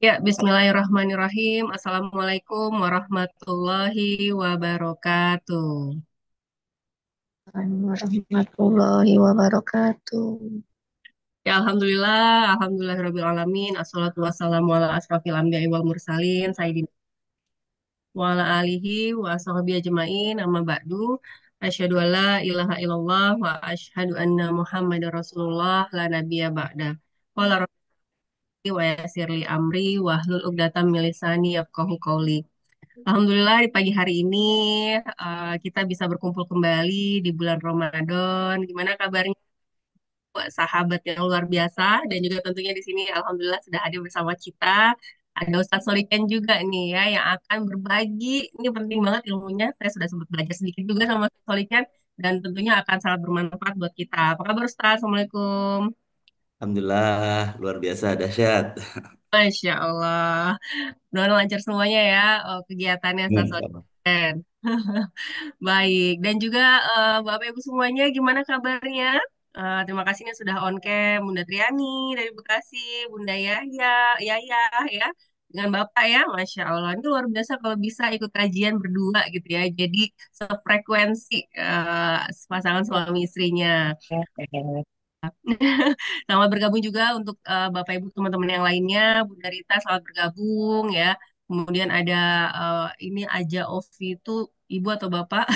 Ya, bismillahirrahmanirrahim. Assalamualaikum warahmatullahi wabarakatuh. Warahmatullahi wabarakatuh. Ya, Alhamdulillah, alamin. Assalatu wassalamu ala asrafil anbiya'i wal mursalin, sayyidina wa ala alihi wa ashabihi ajma'in, amma ba'du. Asyhadu an la ilaha illallah wa asyhadu anna Muhammadar Rasulullah la nabiyya ba'da. Qala rabbi wa yassir li amri wa hlul 'uqdatam min lisani yafqahu qawli. Alhamdulillah di pagi hari ini kita bisa berkumpul kembali di bulan Ramadan. Gimana kabarnya buat sahabat yang luar biasa dan juga tentunya di sini Alhamdulillah sudah hadir bersama kita. Ada Ustadz Soliken juga nih ya yang akan berbagi. Ini penting banget ilmunya. Saya sudah sempat belajar sedikit juga sama Ustadz Soliken dan tentunya akan sangat bermanfaat buat kita. Apa kabar Ustadz? Assalamualaikum. Alhamdulillah, luar biasa dahsyat. Masya Allah. Doa lancar semuanya ya kegiatannya Ustadz Insya Allah. Soliken. Baik, dan juga Bapak Ibu semuanya gimana kabarnya? Terima kasih nih sudah on cam Bunda Triani dari Bekasi, Bunda Yaya ya, dengan Bapak ya, Masya Allah. Ini luar biasa kalau bisa ikut kajian berdua gitu ya. Jadi sefrekuensi pasangan suami istrinya. Selamat bergabung juga untuk Bapak Ibu teman-teman yang lainnya. Bunda Rita selamat bergabung ya. Kemudian ada ini Aja Ovi itu Ibu atau Bapak.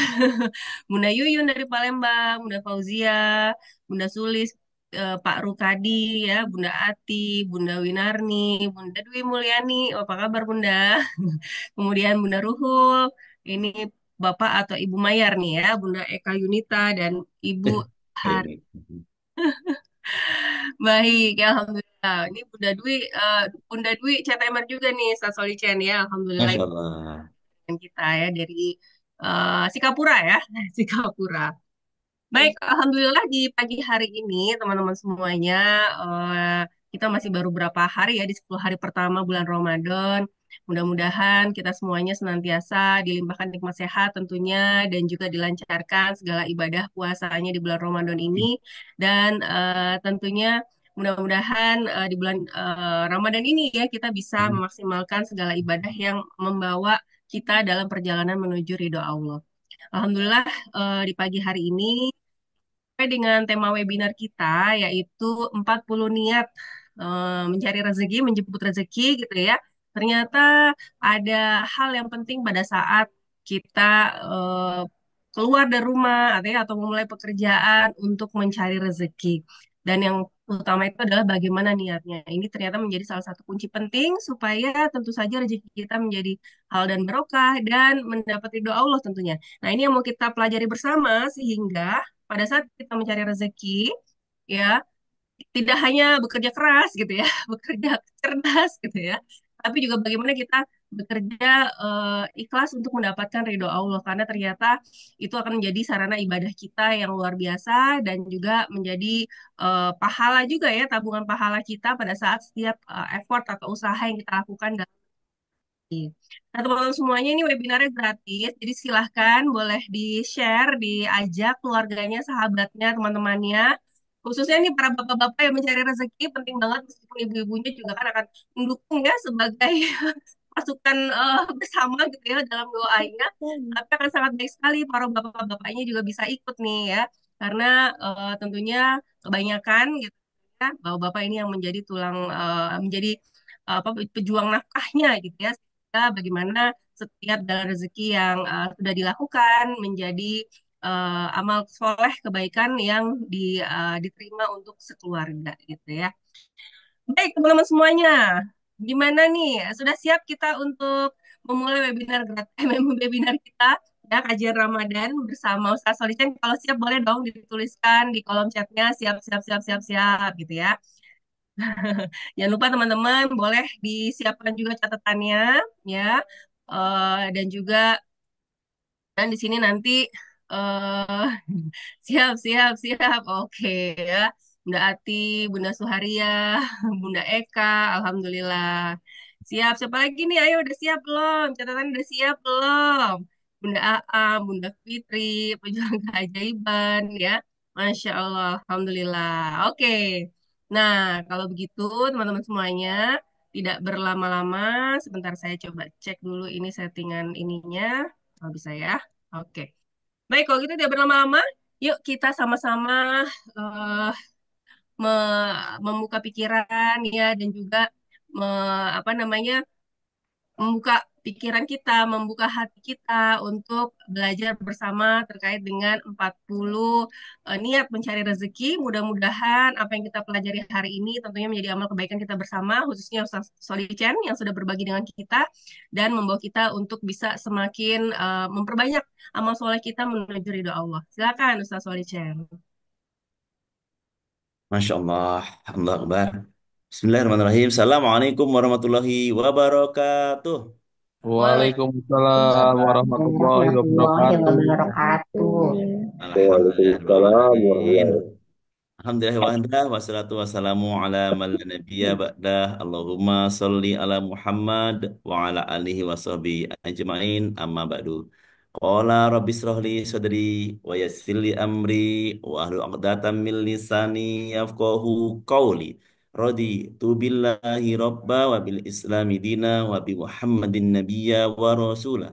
Bunda Yuyun dari Palembang, Bunda Fauzia, Bunda Sulis, Pak Rukadi ya, Bunda Ati, Bunda Winarni, Bunda Dwi Mulyani. Oh, apa kabar Bunda? Kemudian Bunda Ruhul, ini Bapak atau Ibu Mayar nih ya, Bunda Eka Yunita dan Ibu Har. Ini. Baik, ya Alhamdulillah. Ini Bunda Dwi CTMR juga nih, Sasolicen ya. Alhamdulillah Masya itu Allah. dengan kita ya dari Sikapura ya, Sikapura. Baik, Alhamdulillah di pagi hari ini teman-teman semuanya kita masih baru berapa hari ya di 10 hari pertama bulan Ramadan. Mudah-mudahan kita semuanya senantiasa dilimpahkan nikmat sehat tentunya dan juga dilancarkan segala ibadah puasanya di bulan Ramadan ini dan tentunya mudah-mudahan di bulan Ramadan ini ya kita bisa memaksimalkan segala ibadah yang membawa kita dalam perjalanan menuju ridho Allah. Alhamdulillah di pagi hari ini sesuai dengan tema webinar kita yaitu 40 niat mencari rezeki, menjemput rezeki gitu ya. Ternyata ada hal yang penting pada saat kita eh, keluar dari rumah atau memulai pekerjaan untuk mencari rezeki. Dan yang utama itu adalah bagaimana niatnya. Ini ternyata menjadi salah satu kunci penting supaya tentu saja rezeki kita menjadi hal dan berkah dan mendapat ridho Allah tentunya. Nah, ini yang mau kita pelajari bersama sehingga pada saat kita mencari rezeki, ya tidak hanya bekerja keras gitu ya, bekerja cerdas gitu ya, tapi juga bagaimana kita bekerja ikhlas untuk mendapatkan ridho Allah karena ternyata itu akan menjadi sarana ibadah kita yang luar biasa dan juga menjadi pahala juga ya tabungan pahala kita pada saat setiap effort atau usaha yang kita lakukan dalam ini. Nah, teman-teman semuanya ini webinarnya gratis, jadi silahkan boleh di-share, diajak keluarganya, sahabatnya, teman-temannya. Khususnya nih para bapak-bapak yang mencari rezeki, penting banget meskipun ibu-ibunya juga kan akan mendukung ya sebagai pasukan bersama gitu ya dalam doanya. Tapi akan sangat baik sekali para bapak-bapaknya juga bisa ikut nih ya. Karena tentunya kebanyakan gitu ya, bapak-bapak ini yang menjadi menjadi apa pejuang nafkahnya gitu ya bagaimana setiap dalam rezeki yang sudah dilakukan menjadi amal soleh kebaikan yang diterima untuk sekeluarga gitu ya. Baik teman-teman semuanya, gimana nih? Sudah siap kita untuk memulai webinar gratis, webinar kita ya kajian Ramadan bersama Ustaz Solihin. Kalau siap boleh dong dituliskan di kolom chatnya siap siap siap siap siap gitu ya. Jangan lupa teman-teman boleh disiapkan juga catatannya ya. Dan juga dan di sini nanti eh siap siap siap. Oke ya. Bunda Ati, Bunda Suharia, Bunda Eka, Alhamdulillah. Siap. Siapa lagi nih? Ayo udah siap belum? Catatan udah siap belum? Bunda Aam, Bunda Fitri, pejuang keajaiban ya. Masya Allah, Alhamdulillah. Oke. Nah, kalau begitu teman-teman semuanya, tidak berlama-lama. Sebentar saya coba cek dulu ini settingan ininya. Oh, bisa ya. Oke. Baik, kalau gitu tidak berlama-lama, yuk kita sama-sama eh, membuka pikiran ya dan juga apa namanya membuka pikiran kita, membuka hati kita untuk belajar bersama terkait dengan 40 niat mencari rezeki. Mudah-mudahan apa yang kita pelajari hari ini tentunya menjadi amal kebaikan kita bersama, khususnya Ustaz Solicen yang sudah berbagi dengan kita dan membawa kita untuk bisa semakin memperbanyak amal soleh kita menuju ridho Allah. Silakan Ustaz Solicen. Masya Allah, Allah Akbar. Bismillahirrahmanirrahim. Assalamualaikum warahmatullahi wabarakatuh. Waalaikumsalam Waalaikumsalam warahmatullahi Warahmatullahi wabarakatuh. wabarakatuh. Alhamdulillahirrahmanirrahim. Alhamdulillah wa hamdah wassalatu wassalamu ala man la nabiyya ba'dah. Allahumma sholli ala Muhammad wa ala alihi wa sahbihi ajma'in amma ba'du. Qala rabbi israh li sadri wa yassir li amri wa ahlul 'uqdatam min lisani yafqahu qawli. Raditu billahi rabba wa bil islami dina wa bi Muhammadin nabiyya wa rasula.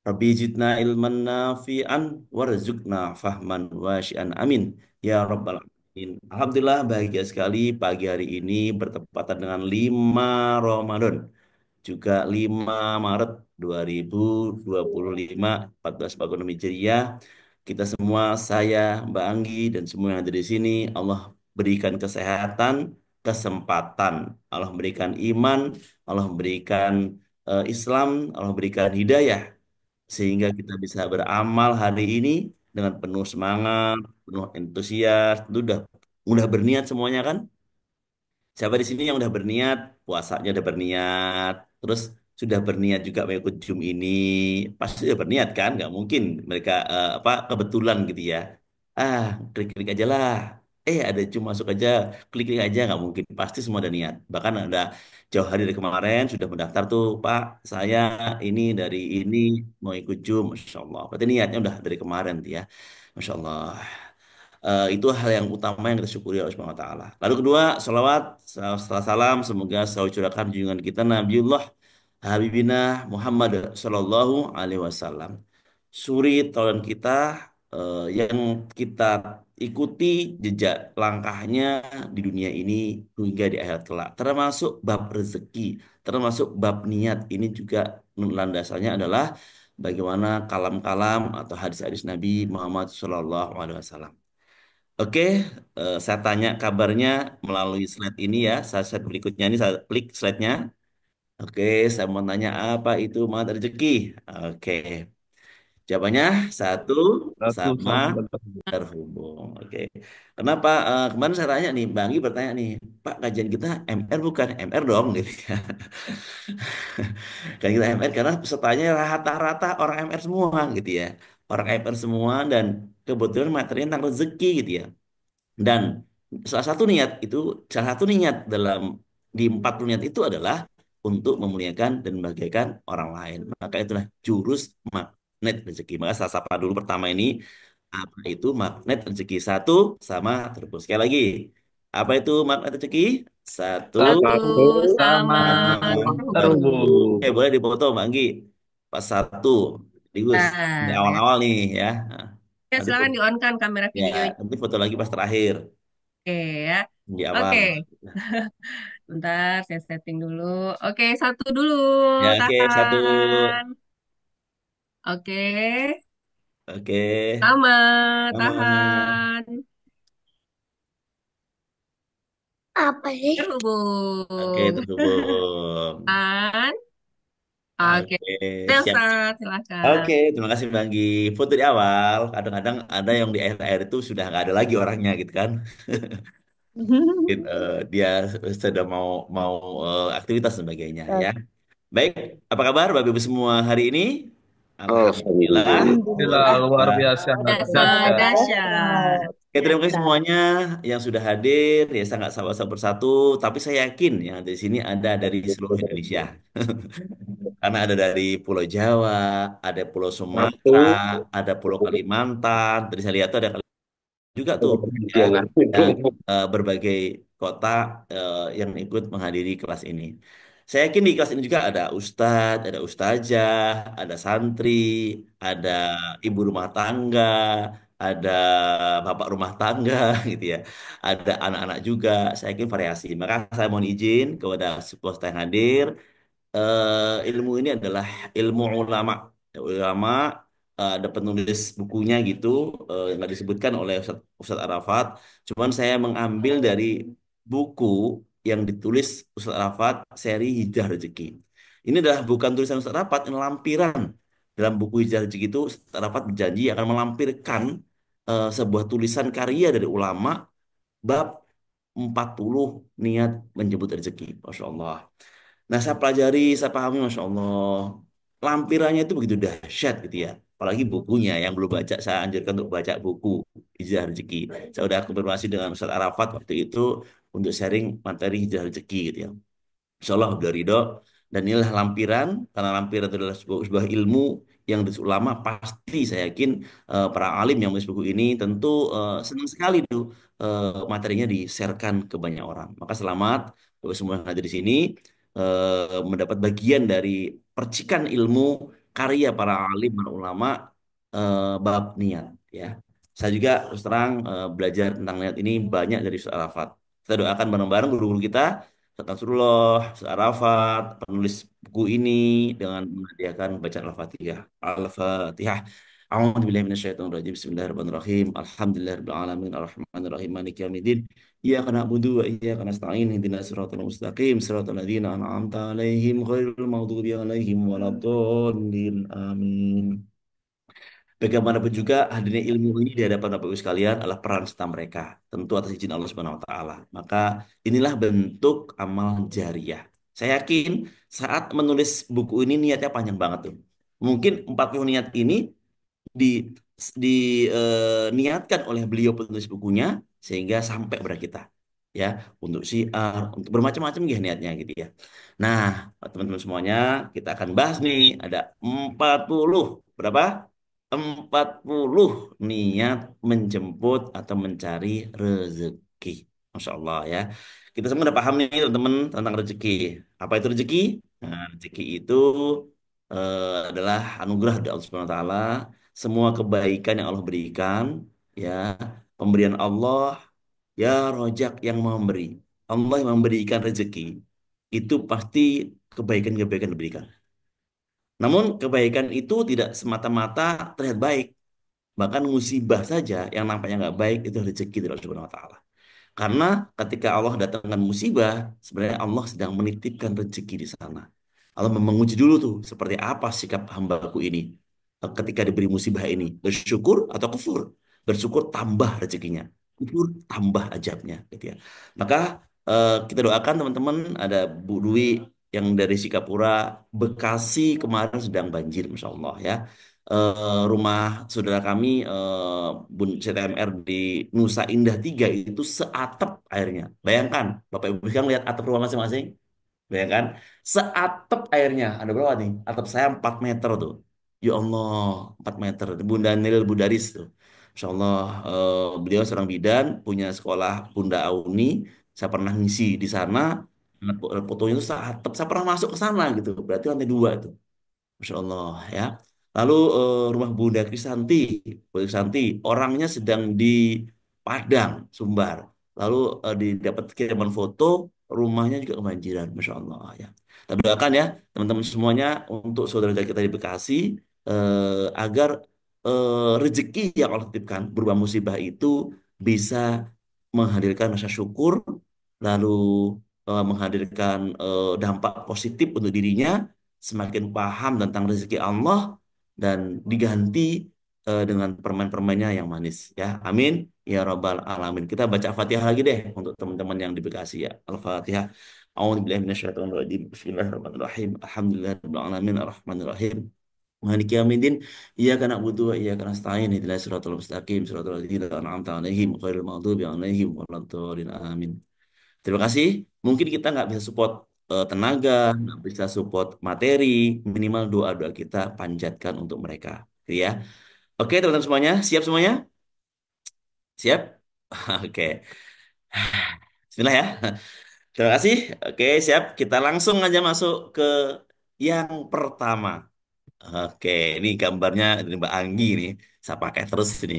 Rabbi zidna ilman nafi'an warzuqna fahman wasyian amin ya rabbal alamin. Alhamdulillah bahagia sekali pagi hari ini bertepatan dengan 5 Ramadan juga 5 Maret 2025 14 Paguyuban Hijriah. Kita semua, saya, Mbak Anggi dan semua yang ada di sini, Allah berikan kesehatan, kesempatan, Allah berikan iman, Allah berikan Islam, Allah berikan hidayah sehingga kita bisa beramal hari ini dengan penuh semangat, penuh antusias, itu udah berniat semuanya kan? Siapa di sini yang udah berniat, puasanya udah berniat, terus sudah berniat juga mengikut Zoom ini, pasti udah berniat kan? Nggak mungkin mereka apa kebetulan gitu ya. Ah, klik-klik aja lah. Ada Zoom masuk aja, klik-klik aja nggak mungkin. Pasti semua ada niat. Bahkan ada jauh hari dari kemarin sudah mendaftar tuh, Pak. Saya ini dari ini mau ikut Zoom, Masya Allah. Berarti niatnya udah dari kemarin tuh ya, Masya Allah. Itu hal yang utama yang kita syukuri Allah Subhanahu wa taala. Lalu kedua, salawat serta salam semoga selalu curahkan junjungan kita Nabiullah Habibina Muhammad sallallahu alaihi wasallam. Suri taulan kita yang kita ikuti jejak langkahnya di dunia ini hingga di akhirat kelak. Termasuk bab rezeki, termasuk bab niat ini juga landasannya adalah bagaimana kalam-kalam atau hadis-hadis Nabi Muhammad sallallahu alaihi wasallam. Oke, saya tanya kabarnya melalui slide ini ya. Saya slide berikutnya ini saya klik slide-nya. Oke, saya mau tanya apa itu mata rezeki. Oke, jawabannya satu Satu sama sama. terhubung. Oke, kenapa? Kemarin saya tanya nih, Bang Gi bertanya nih, Pak kajian kita MR bukan MR dong, gitu ya. Kan kita MR karena pesertanya rata-rata orang MR semua, gitu ya. Orang MR semua dan kebetulan materinya tentang rezeki, gitu ya. Dan salah satu niat dalam di 40 niat itu adalah untuk memuliakan dan membahagiakan orang lain. Maka itulah jurus magnet rezeki. Maka saya sapa dulu pertama ini apa itu magnet rezeki? Satu sama terus. Sekali lagi, apa itu magnet rezeki? Satu Satu Satu sama sama terhubung. terhubung. boleh dipoto Mbak Anggi. Pas satu, Digus di Nah, ya. awal-awal nih ya. Nah, Ya, nanti silakan di-on-kan kamera ya videonya. nanti foto lagi pas terakhir Oke ya. di awal. Oke, bentar saya setting dulu. Oke, satu dulu. Ya, oke, satu. Tahan. Oke, Oke, sama, sama. tahan. Apa sih? Oke, Terhubung. terhubung. Tahan. Oke, Oke, siap. Elsa, Oke, silakan. terima kasih Banggi. Foto di awal, kadang-kadang ada yang di akhir-akhir itu sudah nggak ada lagi orangnya gitu kan. Mungkin, dia sudah mau aktivitas dan sebagainya ya. Baik, apa kabar Bapak Ibu semua hari ini? Alhamdulillah, luar Alhamdulillah, biasa. luar biasa, Biasa dahsyat. dahsyat. Oke, terima kasih semuanya yang sudah hadir. Ya, sangat sama-sama bersatu. Tapi saya yakin yang ada di sini ada dari seluruh Indonesia. Karena ada dari Pulau Jawa, ada Pulau Sumatera, ada Pulau Kalimantan. Tadi saya lihat tuh ada juga tuh ya, dan berbagai kota yang ikut menghadiri kelas ini. Saya yakin di kelas ini juga ada ustadz, ada ustazah, ada santri, ada ibu rumah tangga, ada bapak rumah tangga gitu ya. Ada anak-anak juga. Saya yakin variasi. Maka saya mohon izin kepada sebuah yang hadir, ilmu ini adalah ilmu ulama. Ulama ada penulis bukunya gitu, yang nggak disebutkan oleh Ustadz Arafat. Cuman saya mengambil dari buku yang ditulis Ustadz Arafat seri Hijrah Rezeki. Ini adalah bukan tulisan Ustadz Arafat, ini lampiran. Dalam buku Hijrah Rezeki itu Ustadz Arafat berjanji akan melampirkan sebuah tulisan karya dari ulama bab 40 niat menjemput rezeki. Masya Allah. Nah, saya pelajari, saya pahami, Masya Allah. Lampirannya itu begitu dahsyat gitu ya. Apalagi bukunya yang belum baca, saya anjurkan untuk baca buku Hijrah Rezeki. Saya udah konfirmasi dengan Ustaz Arafat waktu itu untuk sharing materi Hijrah Rezeki gitu ya. Insya Allah udah ridho. Dan inilah lampiran, karena lampiran itu adalah sebuah ilmu yang ditulis ulama, pasti saya yakin para alim yang menulis buku ini tentu senang sekali tuh materinya di-sharekan ke banyak orang. Maka selamat bagi semua yang hadir di sini mendapat bagian dari percikan ilmu karya para alim, para ulama bab niat ya. Saya juga terus terang belajar tentang niat ini banyak dari Ustaz Arafat. Kita doakan bareng-bareng guru-guru kita, Ustaz Nasrullah, Ustaz Arafat, penulis buku ini dengan menghadiahkan bacaan Al-Fatihah. Al-Fatihah. A'udzu billahi minasyaitonir rajim. Bismillahirrahmanirrahim. Alhamdulillahirabbil alamin arrahmanir rahim maliki yaumiddin. Iyyaka na'budu wa iyyaka nasta'in. Ihdinas siratal mustaqim. Siratal ladzina an'amta 'alaihim ghairil maghdubi 'alaihim waladdallin. Amin. Bagaimanapun juga hadirnya ilmu ini di hadapan Bapak Ibu sekalian adalah peran serta mereka, tentu atas izin Allah Subhanahu wa taala. Maka inilah bentuk amal jariah. Saya yakin saat menulis buku ini niatnya panjang banget tuh. Mungkin 40 niat ini di niatkan oleh beliau penulis bukunya sehingga sampai pada kita ya, untuk syiar, untuk bermacam-macam ya niatnya gitu ya. Nah, teman-teman semuanya, kita akan bahas nih ada 40 berapa? 40 niat menjemput atau mencari rezeki. Masya Allah ya. Kita semua udah paham nih teman-teman tentang rezeki. Apa itu rezeki? Nah, rezeki itu adalah anugerah dari Allah Subhanahu wa taala, semua kebaikan yang Allah berikan, ya, pemberian Allah, ya rojak yang memberi. Allah yang memberikan rezeki, itu pasti kebaikan-kebaikan diberikan. Namun kebaikan itu tidak semata-mata terlihat baik. Bahkan musibah saja yang nampaknya nggak baik itu rezeki dari Allah Subhanahu wa taala. Karena ketika Allah datangkan musibah, sebenarnya Allah sedang menitipkan rezeki di sana. Allah menguji dulu tuh seperti apa sikap hambaku ini ketika diberi musibah ini. Bersyukur atau kufur? Bersyukur tambah rezekinya. Kufur tambah ajabnya gitu ya. Maka kita doakan teman-teman, ada Bu Dwi yang dari Sikapura, Bekasi kemarin sedang banjir, Masya Allah ya. Rumah saudara kami Bun CTMR di Nusa Indah 3 itu seatap airnya. Bayangkan, Bapak Ibu sekarang lihat atap rumah masing-masing. Bayangkan, seatap airnya. Ada berapa nih? Atap saya 4 meter tuh. Ya Allah, 4 meter. Bunda Nil Budaris tuh. Masya Allah, beliau seorang bidan, punya sekolah Bunda Auni. Saya pernah ngisi di sana. Fotonya itu seatap. Saya pernah masuk ke sana gitu. Berarti lantai 2 itu. Masya Allah ya. Lalu rumah Bunda Krisanti, Bunda Krisanti, orangnya sedang di Padang, Sumbar. Lalu didapat kiriman foto, rumahnya juga kebanjiran, Masya Allah ya. Kita doakan ya, teman-teman semuanya untuk saudara-saudara kita di Bekasi, agar rezeki yang Allah titipkan berupa musibah itu bisa menghadirkan rasa syukur, lalu menghadirkan dampak positif untuk dirinya, semakin paham tentang rezeki Allah dan diganti dengan permain-permainnya yang manis ya. Amin ya rabbal alamin. Kita baca Fatihah lagi deh untuk teman-teman yang di Bekasi ya. Al-Fatihah. A'udzubillahi minasyaitonirrajim. Bismillahirrahmanirrahim. Alhamdulillahirabbil alamin arrahmanirrahim. Maliki yaumiddin. Iyyaka na'budu wa iyyaka nasta'in. Ihdinas siratal mustaqim. Siratal ladzina an'amta 'alaihim ghairil maghdubi 'alaihim waladdallin. Amin. Terima kasih. Mungkin kita nggak bisa support tenaga, nggak bisa support materi, minimal doa-doa kita panjatkan untuk mereka. Gitu ya. Oke, teman-teman semuanya, siap semuanya? Siap? Oke. Bismillah ya. Terima kasih. Oke, siap. Kita langsung aja masuk ke yang pertama. Oke, ini gambarnya dari Mbak Anggi nih. Saya pakai terus ini.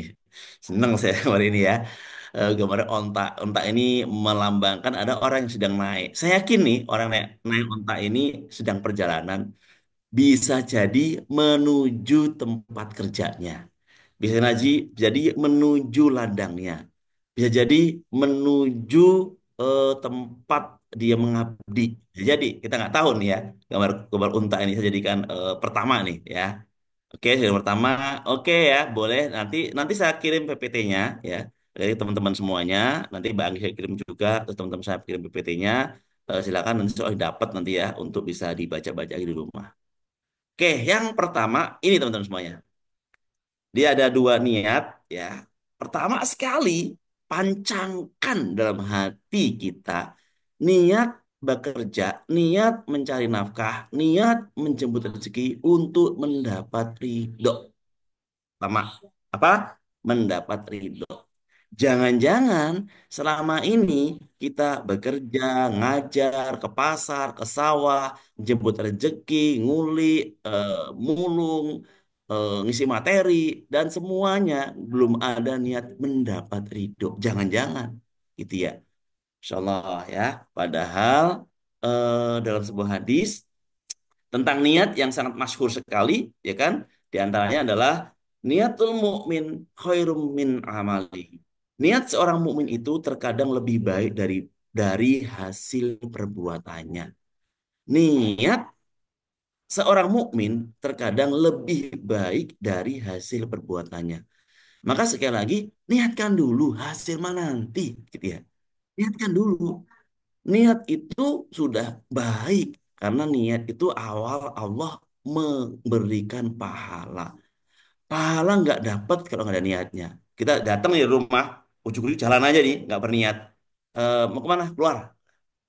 Seneng saya gambar ini ya. Gambar onta. Onta ini melambangkan ada orang yang sedang naik. Saya yakin nih orang naik, naik onta ini sedang perjalanan. Bisa jadi menuju tempat kerjanya. Bisa jadi menuju ladangnya. Bisa jadi menuju tempat dia mengabdi. Bisa jadi kita nggak tahu nih ya. Gambar gambar unta ini saya jadikan pertama nih ya. Oke, yang pertama, oke ya, boleh. Nanti nanti saya kirim PPT-nya ya dari teman-teman semuanya. Nanti Mbak Anggi saya kirim juga, terus teman-teman saya kirim PPT-nya. Silakan nanti soal dapat nanti ya untuk bisa dibaca-baca di rumah. Oke, yang pertama ini teman-teman semuanya. Dia ada dua niat ya. Pertama sekali, pancangkan dalam hati kita niat bekerja, niat mencari nafkah, niat menjemput rezeki untuk mendapat ridho. Pertama, apa? Mendapat ridho. Jangan-jangan selama ini kita bekerja, ngajar, ke pasar, ke sawah, jemput rezeki, nguli, eh, mulung, ngisi materi, dan semuanya belum ada niat mendapat ridho. Jangan-jangan, gitu ya. Insya Allah ya. Padahal dalam sebuah hadis tentang niat yang sangat masyhur sekali, ya kan? Di antaranya adalah niatul mukmin khairum min amali. Niat seorang mukmin itu terkadang lebih baik dari hasil perbuatannya. Niat seorang mukmin terkadang lebih baik dari hasil perbuatannya. Maka sekali lagi, niatkan dulu hasil mana nanti, gitu ya. Niatkan dulu. Niat itu sudah baik karena niat itu awal Allah memberikan pahala. Pahala nggak dapat kalau nggak ada niatnya. Kita datang di rumah, ujuk-ujuk jalan aja nih, nggak berniat. Mau kemana? Keluar.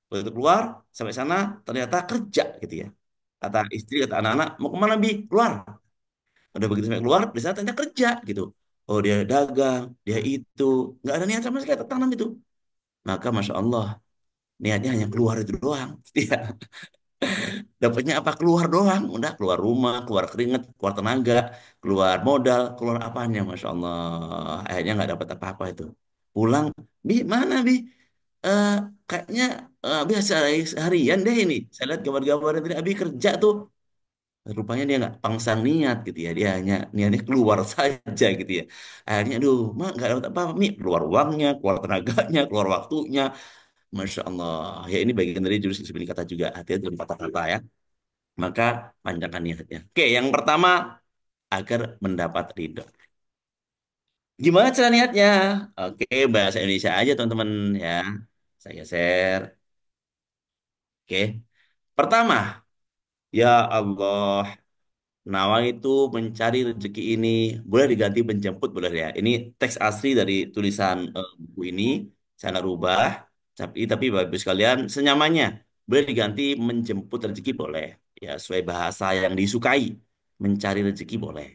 Begitu keluar, sampai sana ternyata kerja gitu ya. Kata istri, kata anak-anak, mau kemana Bi? Keluar. Udah begitu sampai keluar, di sana ternyata kerja gitu. Oh dia dagang, dia itu. Nggak ada niat sama sekali tanam itu. Maka Masya Allah, niatnya hanya keluar itu doang. Iya. Dapatnya apa? Keluar doang. Udah keluar rumah, keluar keringat, keluar tenaga, keluar modal, keluar apanya. Masya Allah. Akhirnya nggak dapat apa-apa itu. Pulang, Bi, mana Bi? Eh, kayaknya biasa harian deh ini. Saya lihat gambar-gambar tadi Abi kerja tuh. Rupanya dia nggak pangsang niat gitu ya. Dia hanya niatnya keluar saja gitu ya. Akhirnya, aduh, mak nggak dapat apa-apa. Mi, keluar uangnya, keluar tenaganya, keluar waktunya. Masya Allah. Ya ini bagian dari jurus disiplin kata juga. Hati-hati dalam kata-kata ya. Maka panjangkan niatnya. Oke, yang pertama agar mendapat ridho. Gimana cara niatnya? Oke, bahasa Indonesia aja teman-teman ya. Saya share. Oke. Pertama, ya Allah, Nawa itu mencari rezeki ini boleh diganti menjemput boleh ya. Ini teks asli dari tulisan buku ini. Saya nggak rubah. Tapi bagus sekalian senyamannya. Boleh diganti menjemput rezeki boleh. Ya, sesuai bahasa yang disukai. Mencari rezeki boleh.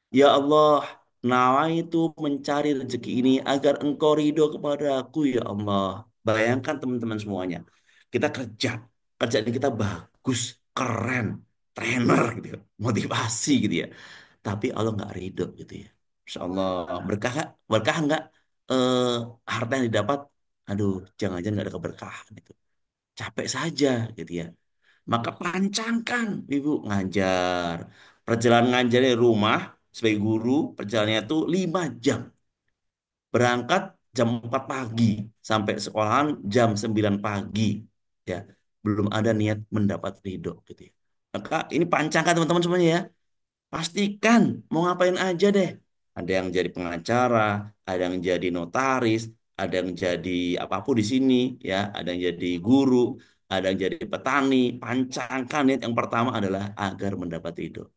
Ya Allah, nawa itu mencari rezeki ini agar engkau ridho kepada aku ya Allah. Bayangkan teman-teman semuanya. Kita kerja, kerjaan kita bagus, keren, trainer gitu ya, motivasi gitu ya. Tapi Allah nggak ridho gitu ya. Insya Allah, berkah nggak? Berkah nggak? Eh, harta yang didapat, aduh, jangan-jangan nggak ada keberkahan itu. Capek saja gitu ya. Maka pancangkan ibu ngajar. Perjalanan ngajar dari rumah sebagai guru, perjalanannya itu 5 jam. Berangkat jam 4 pagi sampai sekolahan jam 9 pagi. Ya, belum ada niat mendapat ridho gitu ya. Maka ini pancangkan teman-teman semuanya ya. Pastikan mau ngapain aja deh. Ada yang jadi pengacara, ada yang jadi notaris, ada yang jadi apapun di sini ya, ada yang jadi guru, ada yang jadi petani. Pancangkan niat yang pertama adalah agar mendapat ridho.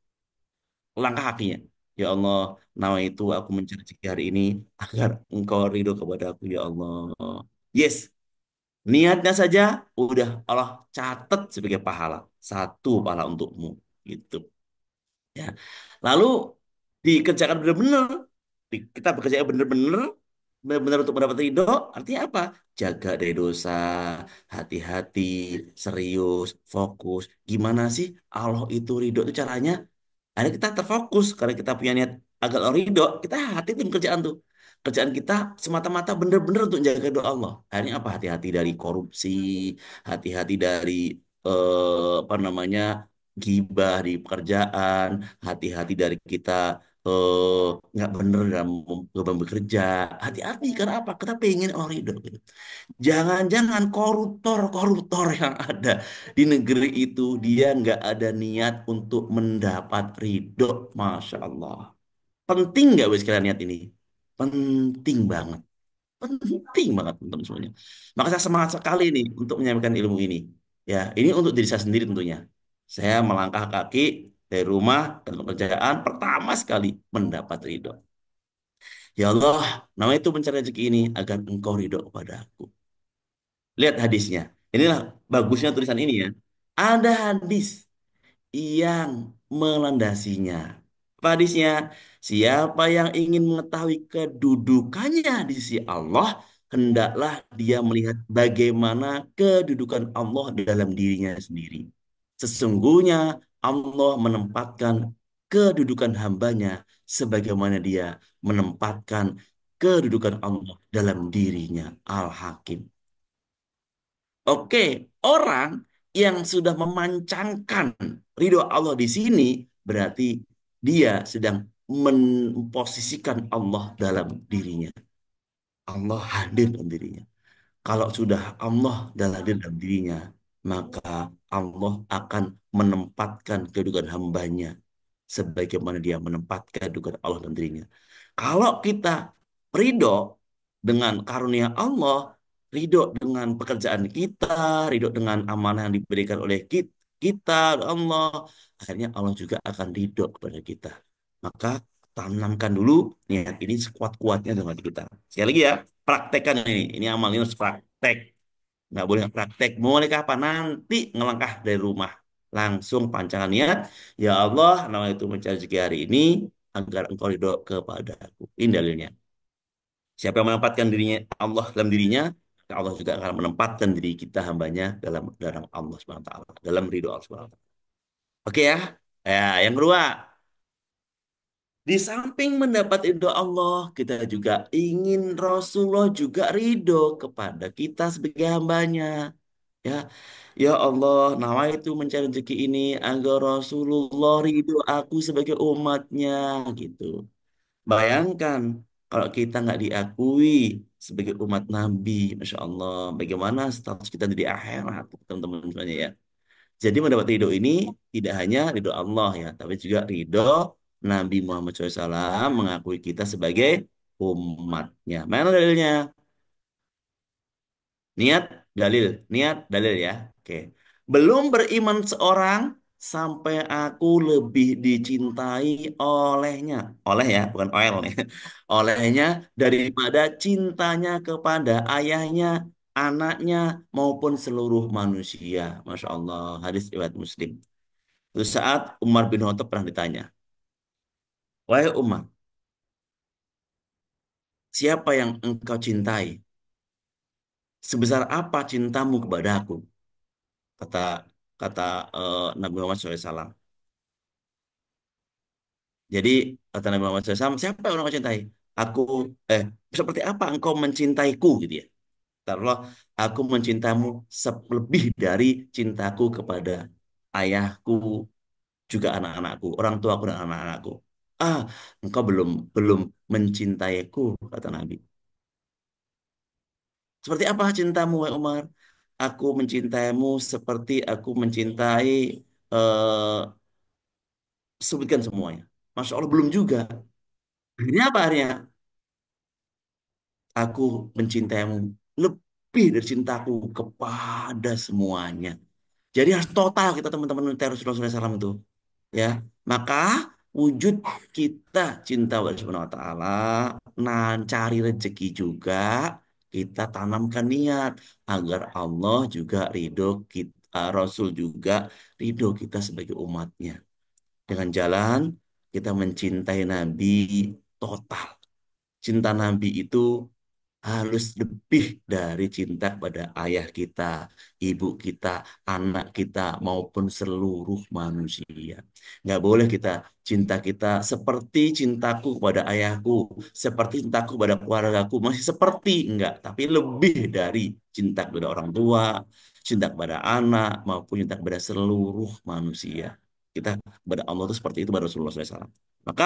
Langkah kakinya. Ya Allah, nama itu aku mencari rezeki hari ini agar Engkau ridho kepada aku ya Allah. Yes, niatnya saja udah Allah catat sebagai pahala. Satu pahala untukmu gitu. Ya. Lalu dikerjakan benar-benar. Kita bekerja benar-benar. benar-benar untuk mendapat ridho, artinya apa? Jaga dari dosa, hati-hati, serius, fokus. Gimana sih Allah itu ridho itu caranya? Ada kita terfokus karena kita punya niat agar Allah ridho, kita hati tim kerjaan tuh. Kerjaan kita semata-mata benar-benar untuk jaga doa Allah. Akhirnya apa? Hati-hati dari korupsi, hati-hati dari apa namanya gibah di pekerjaan, hati-hati dari kita nggak bener dalam bekerja. Hati-hati karena apa? Kita pengen Allah ridho gitu. Jangan-jangan koruptor-koruptor yang ada di negeri itu dia nggak ada niat untuk mendapat ridho, masya Allah. Penting nggak wes kalian niat ini? Penting banget, penting banget teman-teman semuanya. Maka saya semangat sekali nih untuk menyampaikan ilmu ini. Ya, ini untuk diri saya sendiri tentunya. Saya melangkah kaki dari rumah ke pekerjaan pertama sekali mendapat ridho. Ya Allah, nama itu mencari rezeki ini agar engkau ridho kepada aku. Lihat hadisnya. Inilah bagusnya tulisan ini ya. Ada hadis yang melandasinya. Apa hadisnya? Siapa yang ingin mengetahui kedudukannya di sisi Allah, hendaklah dia melihat bagaimana kedudukan Allah dalam dirinya sendiri. Sesungguhnya Allah menempatkan kedudukan hambanya sebagaimana dia menempatkan kedudukan Allah dalam dirinya. Al-Hakim. Oke, orang yang sudah memancangkan ridho Allah di sini berarti dia sedang memposisikan Allah dalam dirinya. Allah hadir dalam dirinya. Kalau sudah Allah dalam hadir dalam dirinya, maka Allah akan menempatkan kedudukan hambanya sebagaimana dia menempatkan kedudukan Allah dalam dirinya. Kalau kita ridho dengan karunia Allah, ridho dengan pekerjaan kita, ridho dengan amanah yang diberikan oleh kita, Allah, akhirnya Allah juga akan ridho kepada kita. Maka tanamkan dulu niat ini sekuat-kuatnya dalam hati kita. Sekali lagi ya, praktekkan ini. Ini amal ini harus praktek. Nggak boleh nggak praktek. Mulai kapan? Nanti ngelangkah dari rumah. Langsung pancangan niat. Ya Allah, nama itu mencari rezeki hari ini agar engkau ridho kepada aku. Ini dalilnya. Siapa yang menempatkan dirinya Allah dalam dirinya, maka Allah juga akan menempatkan diri kita hambanya dalam Allah Subhanahu wa taala, dalam ridho Allah Subhanahu wa taala. Oke ya. Ya, yang kedua, di samping mendapat ridho Allah, kita juga ingin Rasulullah juga ridho kepada kita sebagai hambanya. Ya, ya Allah, nawa itu mencari rezeki ini agar Rasulullah ridho aku sebagai umatnya, gitu. Bayangkan kalau kita nggak diakui sebagai umat Nabi, Masya Allah, bagaimana status kita di akhirat, teman-teman semuanya ya. Jadi mendapat ridho ini tidak hanya ridho Allah ya, tapi juga ridho Nabi Muhammad SAW mengakui kita sebagai umatnya. Mana dalilnya? Niat, dalil. Niat, dalil ya. Oke. Belum beriman seorang sampai aku lebih dicintai olehnya. Oleh ya, bukan oil nih. Olehnya daripada cintanya kepada ayahnya, anaknya, maupun seluruh manusia. Masya Allah. Hadis riwayat Muslim. Suatu saat Umar bin Khattab pernah ditanya, wahai Umar, siapa yang engkau cintai? Sebesar apa cintamu kepada aku? Kata kata Nabi Muhammad SAW. Jadi kata Nabi Muhammad SAW, siapa yang engkau cintai? Aku, eh, seperti apa engkau mencintaiku gitu ya. Taruhlah, aku mencintaimu lebih dari cintaku kepada ayahku, juga anak-anakku, orang tuaku dan anak-anakku. Ah, engkau belum belum mencintaiku, kata Nabi. Seperti apa cintamu, wahai Umar? Aku mencintaimu seperti aku mencintai eh sebutkan semuanya. Masya Allah belum juga. Akhirnya apa akhirnya? Aku mencintaimu lebih dari cintaku kepada semuanya. Jadi harus total kita teman-teman mencintai Rasulullah SAW itu. Ya, maka wujud kita cinta kepada Subhanahu wa taala, nah cari rezeki juga kita tanamkan niat agar Allah juga ridho kita, Rasul juga ridho kita sebagai umatnya. Dengan jalan kita mencintai Nabi total. Cinta Nabi itu harus lebih dari cinta kepada ayah kita, ibu kita, anak kita, maupun seluruh manusia. Nggak boleh kita cinta kita seperti cintaku kepada ayahku, seperti cintaku kepada keluargaku, masih seperti enggak, tapi lebih dari cinta kepada orang tua, cinta kepada anak, maupun cinta kepada seluruh manusia. Kita kepada Allah itu seperti itu kepada Rasulullah SAW. Maka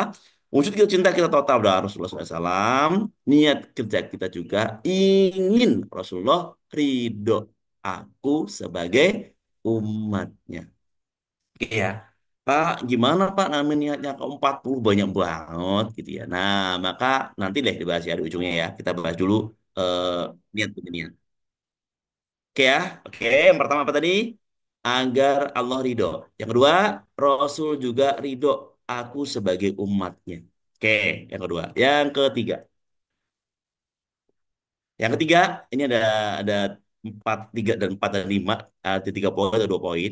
wujud kita cinta kita total kepada Rasulullah SAW, niat kerja kita juga ingin Rasulullah ridho aku sebagai umatnya. Oke ya. Pak, gimana Pak namanya niatnya ke 40 banyak banget gitu ya. Nah, maka nanti deh dibahas ya di ujungnya ya. Kita bahas dulu eh, niat beginian. Oke ya. Oke, yang pertama apa tadi? Agar Allah ridho. Yang kedua, Rasul juga ridho aku sebagai umatnya. Oke, yang kedua. Yang ketiga. Yang ketiga, ini ada empat, tiga dan empat dan lima, ada tiga poin atau dua poin,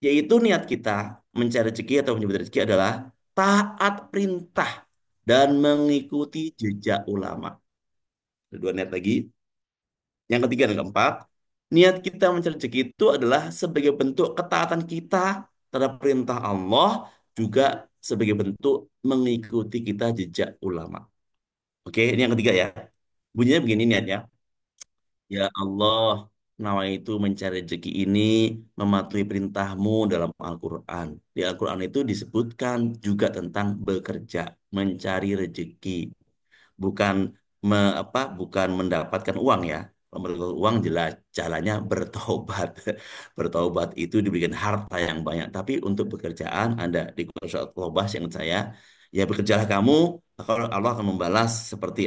yaitu niat kita mencari rezeki atau menyebut rezeki adalah taat perintah dan mengikuti jejak ulama. Ada dua niat lagi. Yang ketiga dan keempat, niat kita mencari rezeki itu adalah sebagai bentuk ketaatan kita terhadap perintah Allah, juga sebagai bentuk mengikuti kita jejak ulama. Oke, ini yang ketiga ya. Bunyinya begini niatnya. Ya Allah, nawaitu mencari rezeki ini mematuhi perintahmu dalam Al-Quran. Di Al-Quran itu disebutkan juga tentang bekerja, mencari rezeki, bukan bukan mendapatkan uang ya. Kalau mendapatkan uang jelas jalannya bertobat. Bertobat itu diberikan harta yang banyak. Tapi untuk pekerjaan Anda di surat Tobas yang saya, ya bekerjalah kamu, kalau Allah akan membalas seperti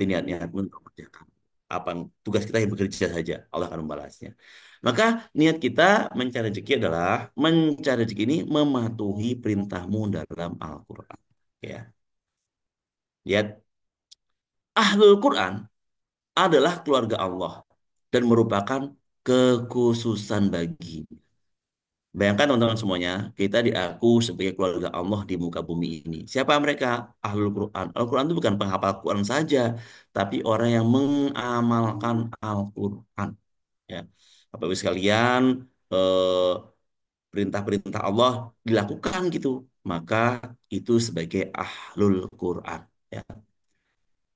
niatnya untuk mengerjakan. Apa tugas kita yang bekerja saja, Allah akan membalasnya. Maka niat kita mencari rezeki adalah mencari rezeki ini mematuhi perintahmu dalam Al-Quran. Ya, lihat Ahlul Quran adalah keluarga Allah dan merupakan kekhususan bagi. Bayangkan teman-teman semuanya, kita diaku sebagai keluarga Allah di muka bumi ini. Siapa mereka? Ahlul Quran. Al-Quran itu bukan penghafal Quran saja, tapi orang yang mengamalkan Al-Quran. Ya, Bapak Ibu sekalian, eh, perintah-perintah Allah dilakukan gitu, maka itu sebagai Ahlul Quran. Ya.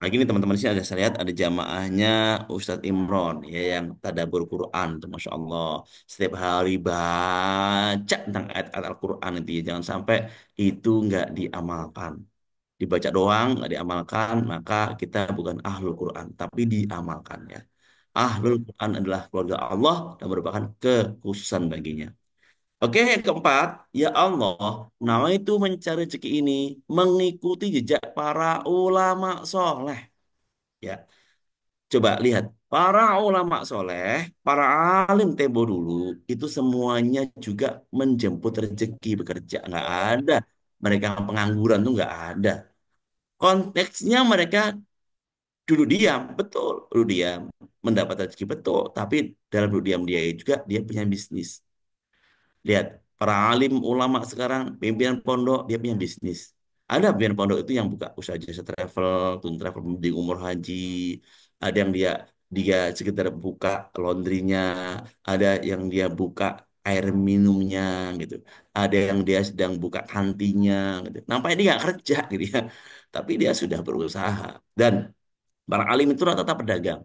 Lagi nih teman-teman di sini ada saya lihat ada jamaahnya Ustadz Imron ya yang tadabbur Quran tuh Masya Allah setiap hari baca tentang ayat-ayat Al-Quran itu ya. Jangan sampai itu nggak diamalkan, dibaca doang nggak diamalkan, maka kita bukan ahlul Quran tapi diamalkan ya. Ahlul Quran adalah keluarga Allah dan merupakan kekhususan baginya. Oke, yang keempat, ya Allah, nama itu mencari rezeki ini mengikuti jejak para ulama soleh. Ya, coba lihat para ulama soleh, para alim tempo dulu itu semuanya juga menjemput rezeki bekerja, nggak ada. Mereka pengangguran tuh nggak ada. Konteksnya mereka dulu diam, betul, dulu diam, mendapat rezeki betul, tapi dalam dulu diam dia juga dia punya bisnis. Lihat, para alim ulama sekarang, pimpinan pondok, dia punya bisnis. Ada pimpinan pondok itu yang buka usaha jasa travel, tun travel di umur haji. Ada yang dia dia sekedar buka laundrynya, ada yang dia buka air minumnya gitu. Ada yang dia sedang buka kantinnya gitu. Nampaknya dia nggak kerja gitu ya. Tapi dia sudah berusaha. Dan para alim itu rata-rata pedagang.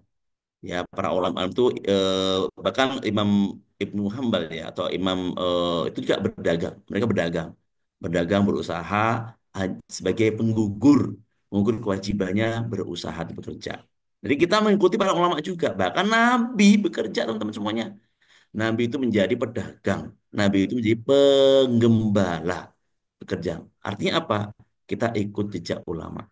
Ya, para ulama itu bahkan Imam Ibnu Hambal ya atau Imam itu juga berdagang. Mereka berdagang, berdagang berusaha sebagai penggugur kewajibannya berusaha dan bekerja. Jadi kita mengikuti para ulama juga. Bahkan Nabi bekerja teman-teman semuanya. Nabi itu menjadi pedagang. Nabi itu menjadi penggembala bekerja. Artinya apa? Kita ikut jejak ulama.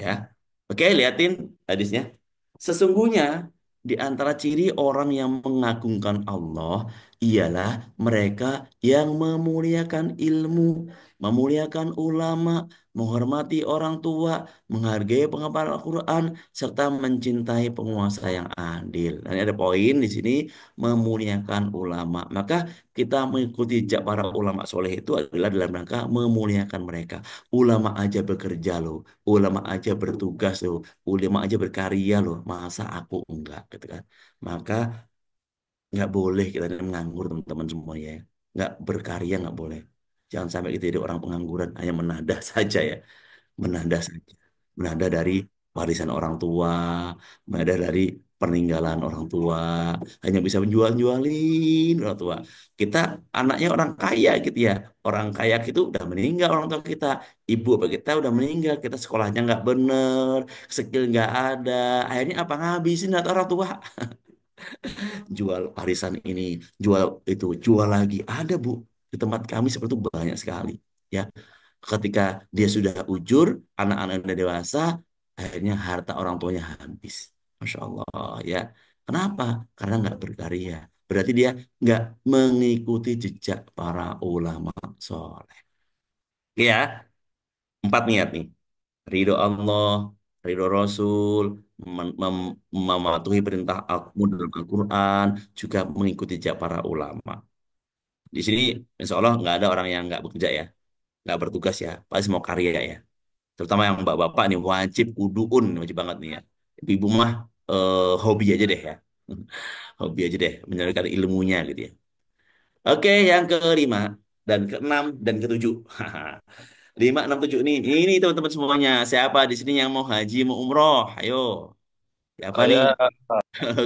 Ya. Oke, liatin hadisnya. Sesungguhnya di antara ciri orang yang mengagungkan Allah ialah mereka yang memuliakan ilmu, memuliakan ulama, menghormati orang tua, menghargai penghafal Al-Quran, serta mencintai penguasa yang adil. Dan ada poin di sini memuliakan ulama. Maka kita mengikuti jejak para ulama soleh itu adalah dalam rangka memuliakan mereka. Ulama aja bekerja loh, ulama aja bertugas loh, ulama aja berkarya loh. Masa aku enggak, gitu kan? Maka nggak boleh kita ini menganggur teman-teman semuanya ya. Nggak berkarya nggak boleh. Jangan sampai kita jadi orang pengangguran hanya menada saja ya, menada saja, menada dari warisan orang tua, menada dari peninggalan orang tua, hanya bisa menjual-jualin orang tua. Kita anaknya orang kaya gitu ya, orang kaya itu udah meninggal orang tua kita, ibu apa kita udah meninggal, kita sekolahnya nggak bener, skill nggak ada, akhirnya apa ngabisin data orang tua, jual warisan ini, jual itu, jual lagi. Ada Bu, di tempat kami seperti itu banyak sekali. Ya, ketika dia sudah ujur, anak-anak udah dewasa, akhirnya harta orang tuanya habis. Masya Allah ya. Kenapa? Karena nggak berkarya. Berarti dia nggak mengikuti jejak para ulama soleh. Ya, empat niat nih. Ridho Allah, ridho Rasul, mematuhi perintah dalam Al-Quran, juga mengikuti jejak para ulama. Di sini, insya Allah nggak ada orang yang nggak bekerja ya, nggak bertugas ya, pasti semua karya ya. Terutama yang bapak-bapak nih wajib kuduun, wajib banget nih ya. Ibu mah hobi aja deh ya, hobi aja deh menyalurkan ilmunya gitu ya. Oke, yang kelima dan keenam dan ketujuh. Lima, enam, tujuh nih. Ini teman-teman semuanya. Siapa di sini yang mau haji, mau umroh? Ayo. Siapa nih? Saya,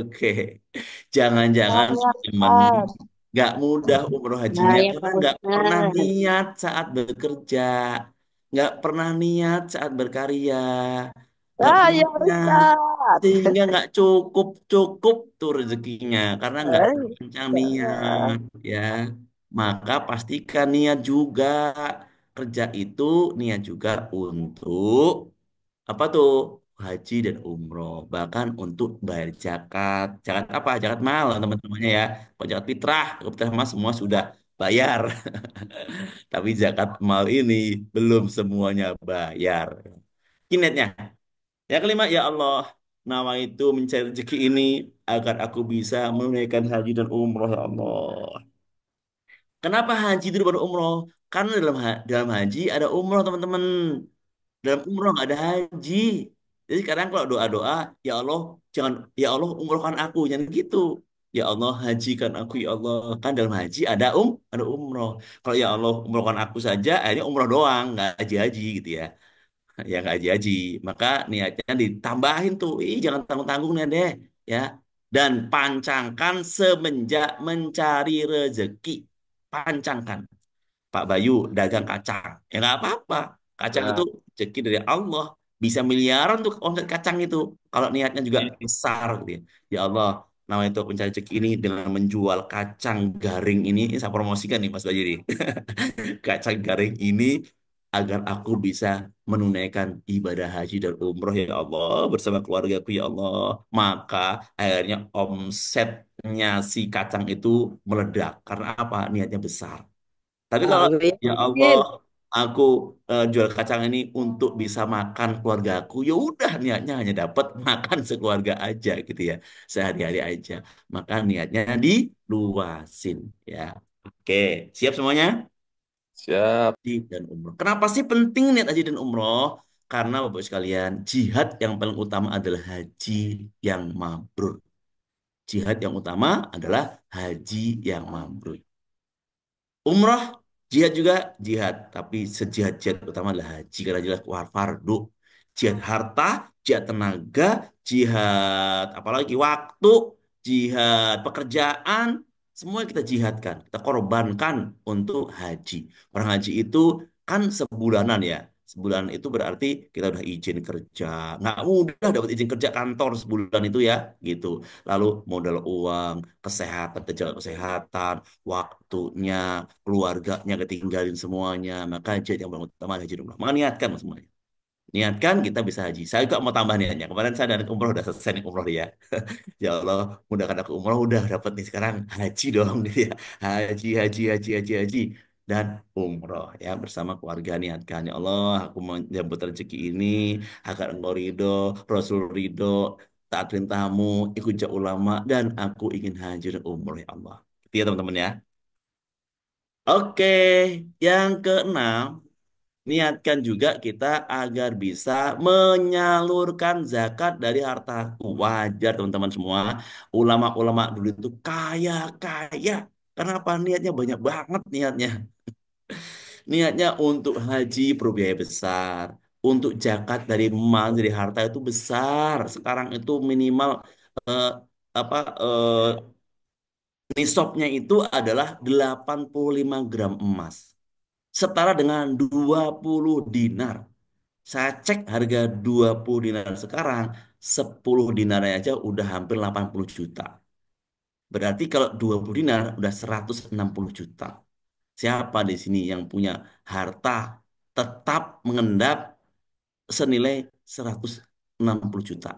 Oke. Jangan-jangan Saya teman Ustaz. nggak mudah umroh hajinya Saya karena Pak nggak pernah Ustaz. niat saat bekerja, nggak pernah niat saat berkarya, nggak pernah Saya niat Ustaz. sehingga nggak cukup cukup tuh rezekinya karena nggak kencang Ustaz. niat ya. Maka pastikan niat juga kerja itu niat juga untuk apa tuh haji dan umroh bahkan untuk bayar zakat zakat apa zakat mal teman-temannya ya kalau zakat fitrah zakat fitrah mas semua sudah bayar tapi zakat mal ini belum semuanya bayar kinetnya yang kelima ya Allah nama itu mencari rezeki ini agar aku bisa menunaikan haji dan umroh ya Allah. Kenapa haji itu baru umroh? Karena dalam haji ada umroh teman-teman. Dalam umroh nggak ada haji. Jadi kadang kalau doa-doa, ya Allah, jangan, ya Allah umrohkan aku, jangan gitu. Ya Allah hajikan aku ya Allah. Kan dalam haji ada umroh. Kalau ya Allah umrohkan aku saja, akhirnya umroh doang, nggak haji-haji gitu ya. Ya nggak haji-haji. Maka niatnya ditambahin tuh, jangan tanggung-tanggung nih deh, ya. Dan pancangkan semenjak mencari rezeki. Pancangkan. Pak Bayu dagang kacang. Ya nggak apa-apa. Kacang itu ya, rezeki dari Allah. Bisa miliaran tuh omset kacang itu. Kalau niatnya juga ini besar gitu ya. Ya Allah, nama itu pencari rezeki ini dengan menjual kacang garing ini saya promosikan nih Mas Bayu nih. Kacang garing ini agar aku bisa menunaikan ibadah haji dan umroh ya Allah bersama keluargaku ya Allah. Maka akhirnya omsetnya si kacang itu meledak. Karena apa? Niatnya besar. Tapi kalau ya Allah, Amin. aku jual kacang ini untuk bisa makan keluargaku, ya udah niatnya hanya dapat makan sekeluarga aja gitu ya, sehari-hari aja. Maka niatnya diluasin ya. Oke, siap semuanya? siap. Haji dan umroh. Kenapa sih penting niat haji dan umroh? Karena Bapak sekalian, jihad yang paling utama adalah haji yang mabrur. Jihad yang utama adalah haji yang mabrur. Umrah, jihad juga jihad, tapi sejihad-jihad utama adalah haji karena jelas fardu. Jihad harta, jihad tenaga, jihad apalagi waktu, jihad pekerjaan, semua kita jihadkan, kita korbankan untuk haji. Orang haji itu kan sebulanan ya. Sebulan itu berarti kita udah izin kerja. Nggak mudah dapat izin kerja kantor sebulan itu ya, gitu. Lalu modal uang, kesehatan, terjaga kesehatan, waktunya, keluarganya ketinggalin semuanya. Maka jadi yang paling utama adalah haji umrah. Maka niatkan semuanya. Niatkan kita bisa haji. Saya juga mau tambah niatnya. Kemarin saya dari umroh udah selesai nih umroh ya. Ya Allah, mudahkan aku umroh udah dapat nih sekarang haji dong gitu ya. Haji, haji, haji, haji, haji dan umroh ya bersama keluarga niatkan ya Allah aku menyambut rezeki ini agar Engkau ridho, Rasul ridho, taat perintahmu, ikut jejak ulama dan aku ingin haji dan umroh ya Allah. Gitu ya teman-teman ya. Oke, yang keenam, niatkan juga kita agar bisa menyalurkan zakat dari hartaku. Wajar teman-teman semua. Ulama-ulama dulu itu kaya-kaya. Kenapa? Niatnya banyak banget niatnya. Niatnya untuk haji perlu biaya besar. Untuk zakat dari emas, dari harta itu besar. Sekarang itu minimal eh, apa nisabnya itu adalah 85 gram emas. Setara dengan 20 dinar. Saya cek harga 20 dinar sekarang, 10 dinarnya aja udah hampir 80 juta. Berarti kalau 20 dinar udah 160 juta. Siapa di sini yang punya harta tetap mengendap senilai 160 juta?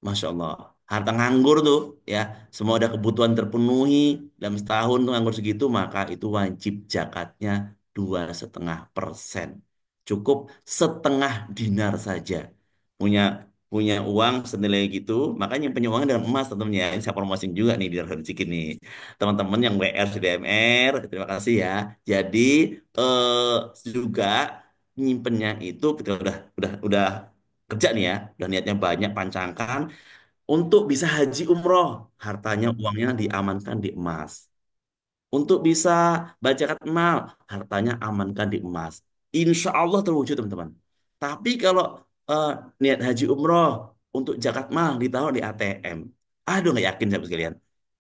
Masya Allah. Harta nganggur tuh ya, semua ada kebutuhan terpenuhi dalam setahun tuh nganggur segitu, maka itu wajib zakatnya 2,5%. Cukup setengah dinar saja. Punya punya uang senilai gitu, makanya punya uang dengan emas teman-teman ya. Ini saya promosiin juga nih di rezeki nih. Teman-teman yang WR di DMR, terima kasih ya. Jadi juga nyimpennya itu kita udah kerja nih ya, udah niatnya banyak pancangkan untuk bisa haji umroh, hartanya uangnya diamankan di emas. Untuk bisa baca zakat mal, hartanya amankan di emas. Insya Allah terwujud teman-teman. Tapi kalau eh, niat haji umroh untuk zakat mal ditaruh di ATM, aduh nggak yakin saya sekalian,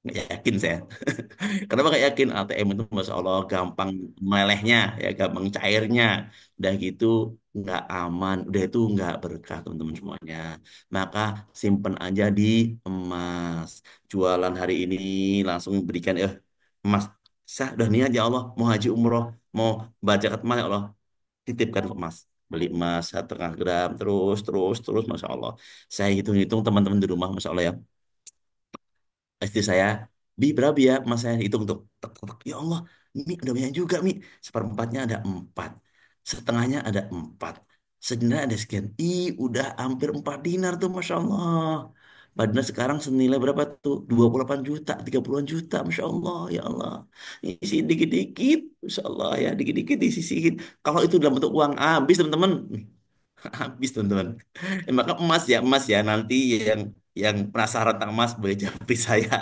nggak yakin saya. Kenapa nggak yakin? ATM itu Masya Allah gampang melelehnya, ya gampang cairnya. Udah gitu nggak aman, udah itu nggak berkah teman-teman semuanya. Maka simpen aja di emas. Jualan hari ini langsung berikan emas. Saya udah niat ya Allah mau haji umroh, mau baca kemana ya Allah, titipkan ke emas. Beli emas 1,5 gram terus terus terus Masya Allah. Saya hitung-hitung teman-teman di rumah Masya Allah ya. Istri saya, Bi berapa ya? Mas saya hitung tuh. Tek, tek, tek. Ya Allah, Mi udah banyak juga Mi. Seperempatnya ada 4. Setengahnya ada 4. Sebenarnya ada sekian. Udah hampir 4 dinar tuh Masya Allah. 4 dinar sekarang senilai berapa tuh? 28 juta, 30-an juta. Masya Allah, ya Allah. Isi dikit-dikit. Masya Allah ya, dikit-dikit disisihin. Kalau itu dalam bentuk uang habis teman-teman. Habis teman-teman. Maka emas ya nanti yang penasaran tentang emas boleh japri saya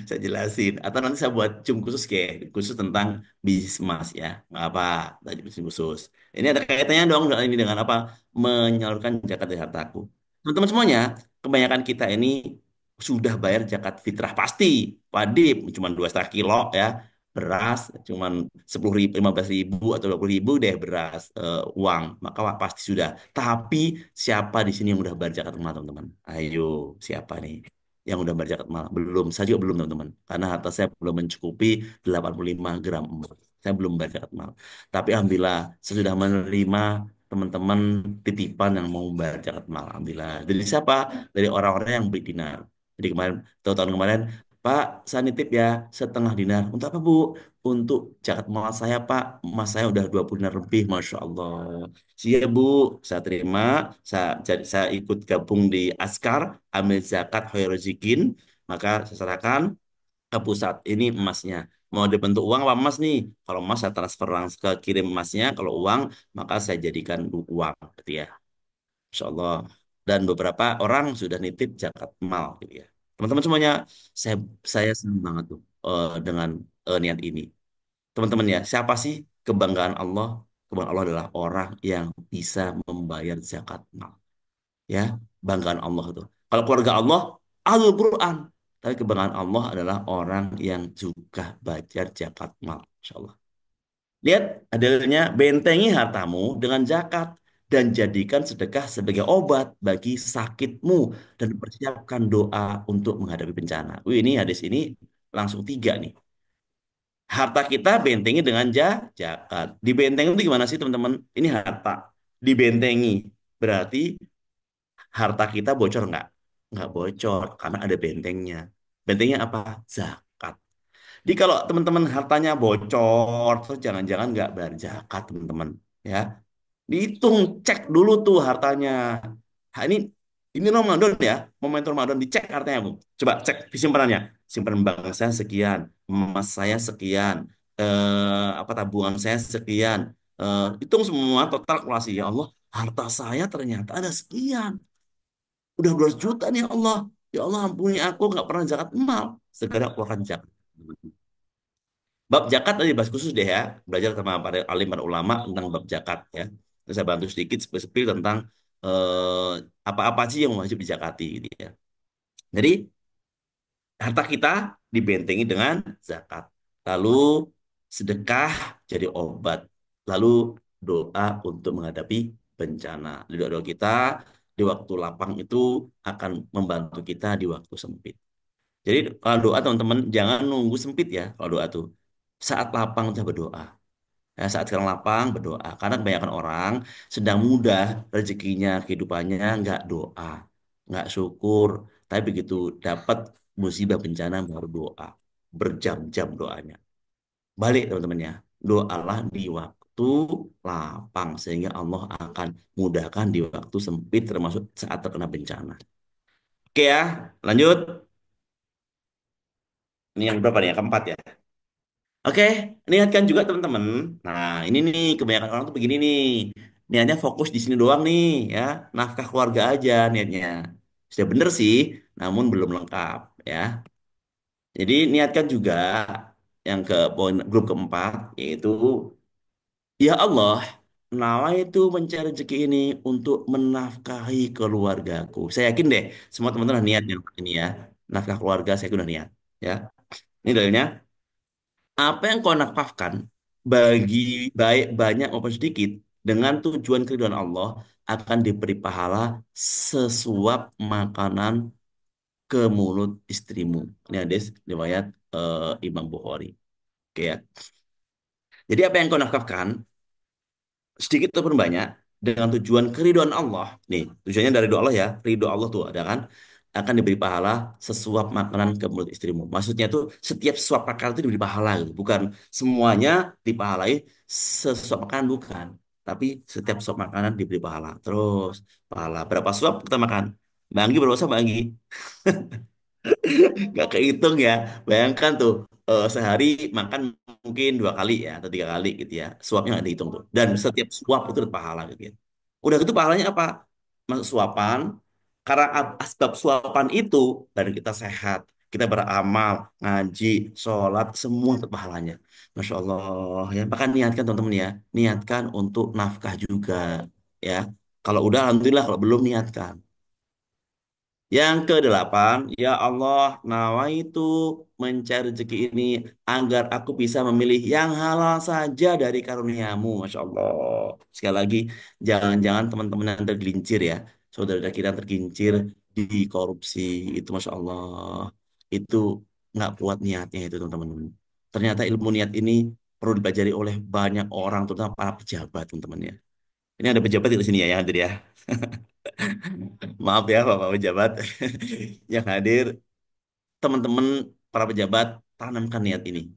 saya jelasin atau nanti saya buat zoom khusus khusus tentang bisnis emas ya nggak apa tadi bisnis khusus ini ada kaitannya dong dengan ini dengan apa menyalurkan zakat dari hartaku teman-teman semuanya kebanyakan kita ini sudah bayar zakat fitrah pasti wajib cuma 2,5 kilo ya beras cuman 10.000 15.000 atau 20.000 deh beras uang maka pasti sudah tapi siapa di sini yang udah bayar zakat mal, teman-teman? Ayo, siapa nih yang udah bayar zakat mal? Belum, saya juga belum, teman-teman. Karena harta saya belum mencukupi 85 gram emas. Saya belum bayar zakat mal. Tapi alhamdulillah, saya sudah menerima teman-teman titipan yang mau bayar zakat mal. Alhamdulillah. Dari siapa? Dari orang-orang yang beli dinar. Jadi kemarin, tahun kemarin, Pak, saya nitip ya 1/2 dinar. Untuk apa, Bu? Untuk zakat mal saya, Pak. Emas saya udah 20 dinar lebih, Masya Allah. Siap Bu, saya terima. Saya ikut gabung di Askar, ambil zakat Khairuzikin. Maka saya serahkan ke pusat. Ini emasnya. Mau dibentuk uang apa emas nih? Kalau emas saya transfer langsung ke kirim emasnya. Kalau uang, maka saya jadikan uang. Gitu ya. Insya Allah. Dan beberapa orang sudah nitip zakat mal. Gitu ya. Teman-teman semuanya, saya saya senang banget tuh dengan niat ini. Teman-teman ya, siapa sih kebanggaan Allah? Kebanggaan Allah adalah orang yang bisa membayar zakat mal. Ya, banggaan Allah itu. Kalau keluarga Allah, Ahlul Quran. Tapi kebanggaan Allah adalah orang yang juga bayar zakat mal. Insya Allah. Lihat adanya bentengi hartamu dengan zakat dan jadikan sedekah sebagai obat bagi sakitmu dan persiapkan doa untuk menghadapi bencana. Wih, ini hadis ini langsung 3 nih. Harta kita bentengi dengan zakat. Dibentengi itu gimana sih teman-teman? Ini harta. Dibentengi. berarti harta kita bocor nggak? Nggak bocor, karena ada bentengnya. Bentengnya apa? Zakat. Jadi kalau teman-teman hartanya bocor, terus jangan-jangan nggak bayar zakat, teman-teman. Ya, dihitung, cek dulu tuh hartanya. Nah, ini Ramadan ya, momentum Ramadan, dicek hartanya, Bu. Coba cek di simpanannya. Simpanan bank saya sekian, emas saya sekian, apa tabungan saya sekian. Hitung semua total kalkulasi. Ya Allah, harta saya ternyata ada sekian. Udah 12 juta nih ya Allah. Ya Allah ampuni aku nggak pernah zakat mal. Segera keluarkan zakat. Bab zakat tadi bahas khusus deh ya. Belajar sama para alim para ulama tentang bab zakat ya. Terus saya bantu sedikit spesifik tentang apa-apa sih yang wajib dizakati gitu ya. Jadi harta kita dibentengi dengan zakat. Lalu sedekah jadi obat. Lalu doa untuk menghadapi bencana. Doa-doa kita di waktu lapang itu akan membantu kita di waktu sempit. Jadi kalau doa teman-teman jangan nunggu sempit ya kalau doa tuh. Saat lapang kita berdoa. Ya, saat sekarang lapang berdoa. Karena kebanyakan orang sedang mudah rezekinya, kehidupannya nggak doa, nggak syukur. Tapi begitu dapat musibah bencana baru doa. Berjam-jam doanya. Balik teman-teman ya. Doalah di waktu lapang sehingga Allah akan mudahkan di waktu sempit termasuk saat terkena bencana. Oke ya, lanjut. Ini yang berapa nih? Yang keempat ya. Oke, niatkan juga teman-teman. Nah, ini nih kebanyakan orang tuh begini nih. Niatnya fokus di sini doang nih, ya. Nafkah keluarga aja niatnya. Sudah bener sih, namun belum lengkap, ya. Jadi niatkan juga yang ke poin grup keempat, yaitu ya Allah, nawa itu mencari rezeki ini untuk menafkahi keluargaku. Saya yakin deh, semua teman-teman udah niat yang ini ya. Nafkah keluarga saya udah niat, ya. Ini dalilnya. Apa yang kau nafkahkan bagi baik banyak maupun sedikit dengan tujuan keridhaan Allah akan diberi pahala sesuap makanan ke mulut istrimu. Ini hadis riwayat Imam Bukhari. Oke ya. Jadi apa yang kau nafkahkan sedikit ataupun banyak dengan tujuan keridhaan Allah. Nih, tujuannya dari doa Allah ya. Ridho Allah tuh ada kan akan diberi pahala sesuap makanan ke mulut istrimu. Maksudnya tuh setiap suap makanan itu diberi pahala gitu. Bukan semuanya dipahalai sesuap makanan bukan. Tapi setiap suap makanan diberi pahala. Terus pahala berapa suap kita makan? Banggi berapa suap Banggi? Nggak kehitung ya. Bayangkan tuh sehari makan mungkin 2 kali ya atau 3 kali gitu ya. Suapnya nggak dihitung tuh. Dan setiap suap itu ada pahala gitu ya. Udah gitu pahalanya apa? Masuk suapan. Karena asbab suapan itu badan kita sehat. Kita beramal, ngaji, sholat, semua itu pahalanya. Masya Allah ya. Maka niatkan teman-teman ya. Niatkan untuk nafkah juga ya. Kalau udah alhamdulillah, kalau belum niatkan. Yang kedelapan, ya Allah, nawaitu mencari rezeki ini agar aku bisa memilih yang halal saja dari karuniamu. Masya Allah. Sekali lagi, jangan-jangan teman-teman yang tergelincir ya. Saudara kita yang tergelincir di korupsi. Itu Masya Allah. Itu nggak kuat niatnya itu teman-teman. Ternyata ilmu niat ini perlu dipelajari oleh banyak orang, terutama para pejabat teman-teman ya. Ini ada pejabat di sini ya yang hadir ya. Maaf ya Bapak pejabat yang hadir, teman-teman para pejabat tanamkan niat ini.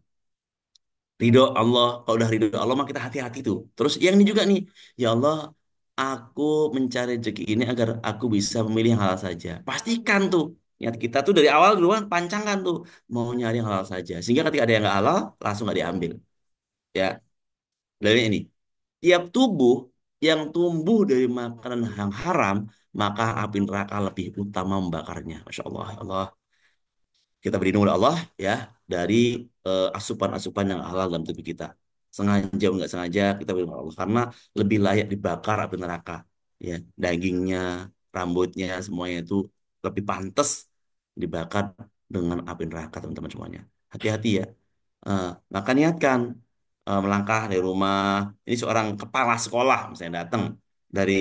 Ridho Allah, kalau udah ridho Allah mah kita hati-hati tuh. Terus yang ini juga nih, ya Allah, aku mencari rezeki ini agar aku bisa memilih yang halal saja. Pastikan tuh niat kita tuh dari awal duluan pancangkan tuh mau nyari yang halal saja. Sehingga ketika ada yang nggak halal langsung nggak diambil. Ya, dari ini. Tiap tubuh yang tumbuh dari makanan yang haram, maka api neraka lebih utama membakarnya. Masya Allah, ya Allah. Kita berlindung oleh Allah ya dari asupan-asupan yang halal dalam tubuh kita. Sengaja nggak sengaja kita berlindung oleh Allah karena lebih layak dibakar api neraka. Ya, dagingnya, rambutnya, semuanya itu lebih pantas dibakar dengan api neraka teman-teman semuanya. Hati-hati ya. Maka niatkan melangkah dari rumah. Ini seorang kepala sekolah misalnya datang dari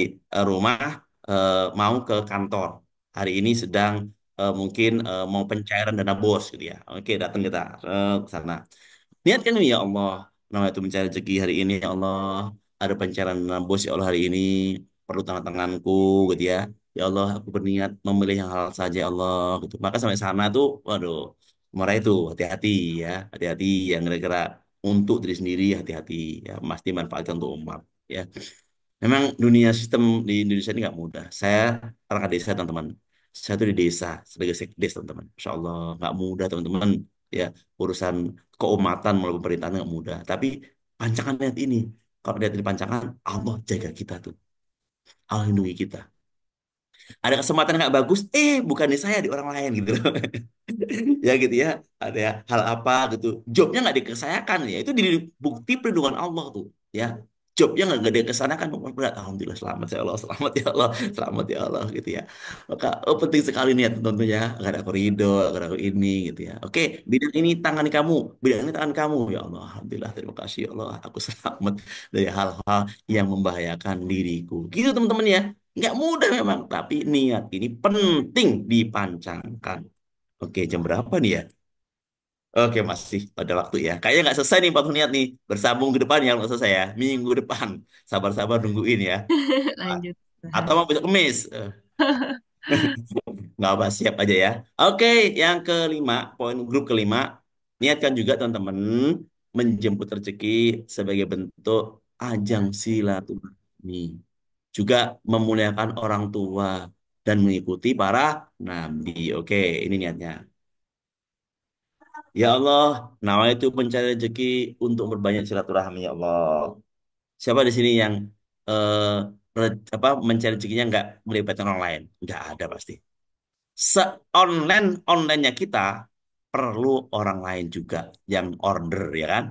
rumah mau ke kantor. Hari ini sedang mungkin mau pencairan dana bos gitu ya. Oke, datang kita ke sana. Niatkan ya Allah, nama itu mencari rezeki hari ini ya Allah. Ada pencairan dana bos ya Allah hari ini. perlu tangan-tanganku gitu ya. Ya Allah, aku berniat memilih yang halal saja ya Allah gitu. Maka sampai sana tuh, waduh, marah itu hati-hati ya, hati-hati yang kira-kira untuk diri sendiri hati-hati ya, pasti manfaatkan untuk umat ya. Memang dunia sistem di Indonesia ini nggak mudah. Saya perangkat desa teman-teman. Saya tuh di desa sebagai sekdes teman-teman. Insya Allah nggak mudah teman-teman. Ya urusan keumatan melalui pemerintahan nggak mudah. Tapi pancangan lihat ini. Kalau lihat di pancangan, Allah jaga kita tuh. Allah lindungi kita. Ada kesempatan yang nggak bagus, bukan di saya, di orang lain gitu loh. Ya gitu ya, ada hal apa gitu, jobnya nggak dikesayakan ya, itu di bukti perlindungan Allah tuh ya. Jobnya nggak dikesayakan, berat, alhamdulillah selamat ya Allah, selamat ya Allah, selamat ya Allah gitu ya. Maka penting sekali niat tentunya agar aku ridho, agar aku ini gitu ya. Oke, bidang ini tangani kamu, bidang ini tangan kamu ya Allah, alhamdulillah, terima kasih ya Allah, aku selamat dari hal-hal yang membahayakan diriku gitu teman-teman ya. Nggak mudah memang, tapi niat ini penting dipancangkan. Oke, jam berapa nih ya? Oke, masih ada waktu ya. Kayaknya nggak selesai nih Pak Niat nih. Bersambung ke depan ya kalau selesai ya. Minggu depan. Sabar-sabar nungguin ya. Lanjut. Atau mau besok Kemis. Nggak apa, siap aja ya. Oke, yang kelima, poin grup kelima. Niatkan juga teman-teman menjemput rezeki sebagai bentuk ajang silaturahmi. Juga memuliakan orang tua dan mengikuti para nabi. Oke, ini niatnya. Ya Allah, nama itu mencari rezeki untuk berbanyak silaturahmi ya Allah. Siapa di sini yang eh apa mencari rezekinya nggak melibatkan orang lain? Nggak ada pasti. Se-online-onlinenya kita perlu orang lain juga yang order ya kan?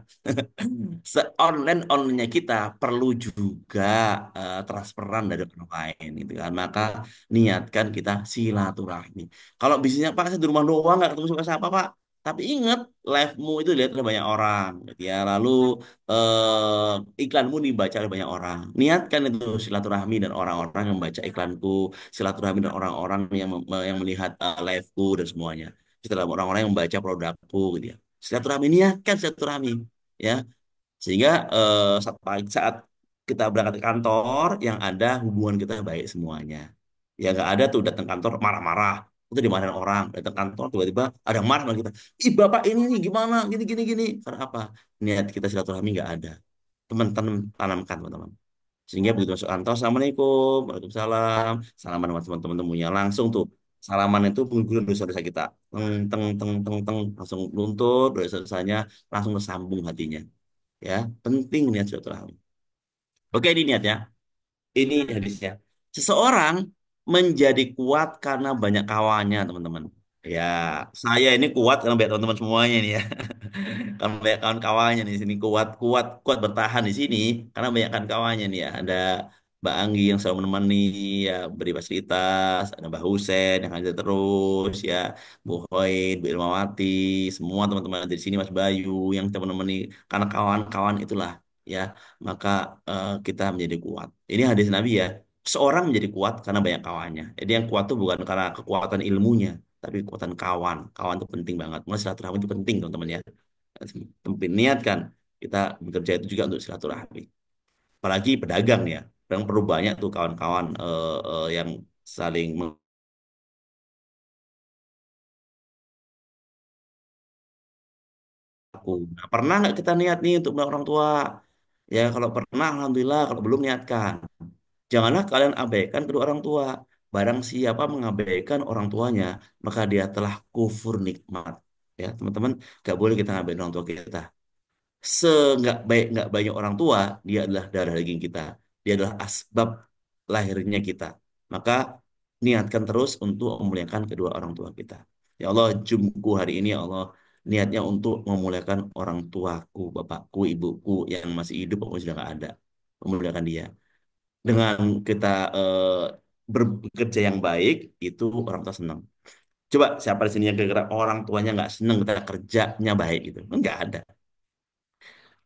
Se-online-onlinenya kita perlu juga transferan dari orang lain gitu kan. Maka niatkan kita silaturahmi. Kalau bisnisnya Pak saya di rumah doang nggak ketemu sama siapa Pak. Tapi ingat live-mu itu dilihat oleh banyak orang gitu ya. Lalu iklanmu dibaca oleh banyak orang. Niatkan itu silaturahmi dan orang-orang yang membaca iklanku, silaturahmi dan orang-orang yang melihat liveku dan semuanya. Setelah orang-orang yang membaca produkku gitu ya. Silaturahmi niatkan silaturahmi ya, sehingga saat kita berangkat ke kantor yang ada hubungan kita baik semuanya. Ya nggak ada tuh datang kantor marah-marah. Itu dimarahin orang. Datang kantor tiba-tiba ada yang marah sama kita. Ih bapak ini nih gimana? Gini gini gini. Karena apa? Niat kita silaturahmi nggak ada. Teman-teman tanamkan teman-teman. Sehingga begitu masuk kantor, Assalamualaikum, Waalaikumsalam, salaman sama teman-temannya langsung tuh. Salaman itu penggugur dosa-dosa kita. Teng, teng, teng, teng, teng, langsung luntur dosa-dosanya, langsung tersambung hatinya. Ya, penting niat silaturahmi. Oke, ini niat ya. Ini hadisnya. Seseorang menjadi kuat karena banyak kawannya, teman-teman. Ya, saya ini kuat karena banyak teman-teman semuanya nih ya. Karena banyak kawan-kawannya nih di sini kuat, kuat, kuat bertahan di sini karena banyak kawan-kawannya nih ya. Ada Mbak Anggi yang selalu menemani ya, beri fasilitas, ada Mbak Husen yang ada terus ya, Bu Hoin, Bu Ilmawati, semua teman-teman ada di sini, Mas Bayu yang kita menemani karena kawan-kawan itulah ya, maka kita menjadi kuat. Ini hadis Nabi ya. Seorang menjadi kuat karena banyak kawannya. Jadi yang kuat itu bukan karena kekuatan ilmunya, tapi kekuatan kawan. Kawan itu penting banget. Mulai silaturahmi itu penting teman-teman ya. Niatkan kita bekerja itu juga untuk silaturahmi. Apalagi pedagang ya. Pedagang perlu banyak tuh kawan-kawan yang saling mengaku. Nah, pernah nggak kita niat nih untuk menolong orang tua? Ya kalau pernah, alhamdulillah. Kalau belum niatkan. Janganlah kalian abaikan kedua orang tua. Barang siapa mengabaikan orang tuanya, maka dia telah kufur nikmat. Ya, teman-teman, gak boleh kita ngabaikan orang tua kita. Seenggak baik nggak banyak orang tua, dia adalah darah daging kita. Dia adalah asbab lahirnya kita. Maka niatkan terus untuk memuliakan kedua orang tua kita. Ya Allah, jumku hari ini ya Allah, niatnya untuk memuliakan orang tuaku, bapakku, ibuku yang masih hidup, maupun sudah nggak ada. Memuliakan dia. Dengan kita bekerja yang baik, itu orang tua senang. Coba siapa di sini yang kira-kira orang tuanya nggak senang kita kerjanya baik gitu? Nggak ada.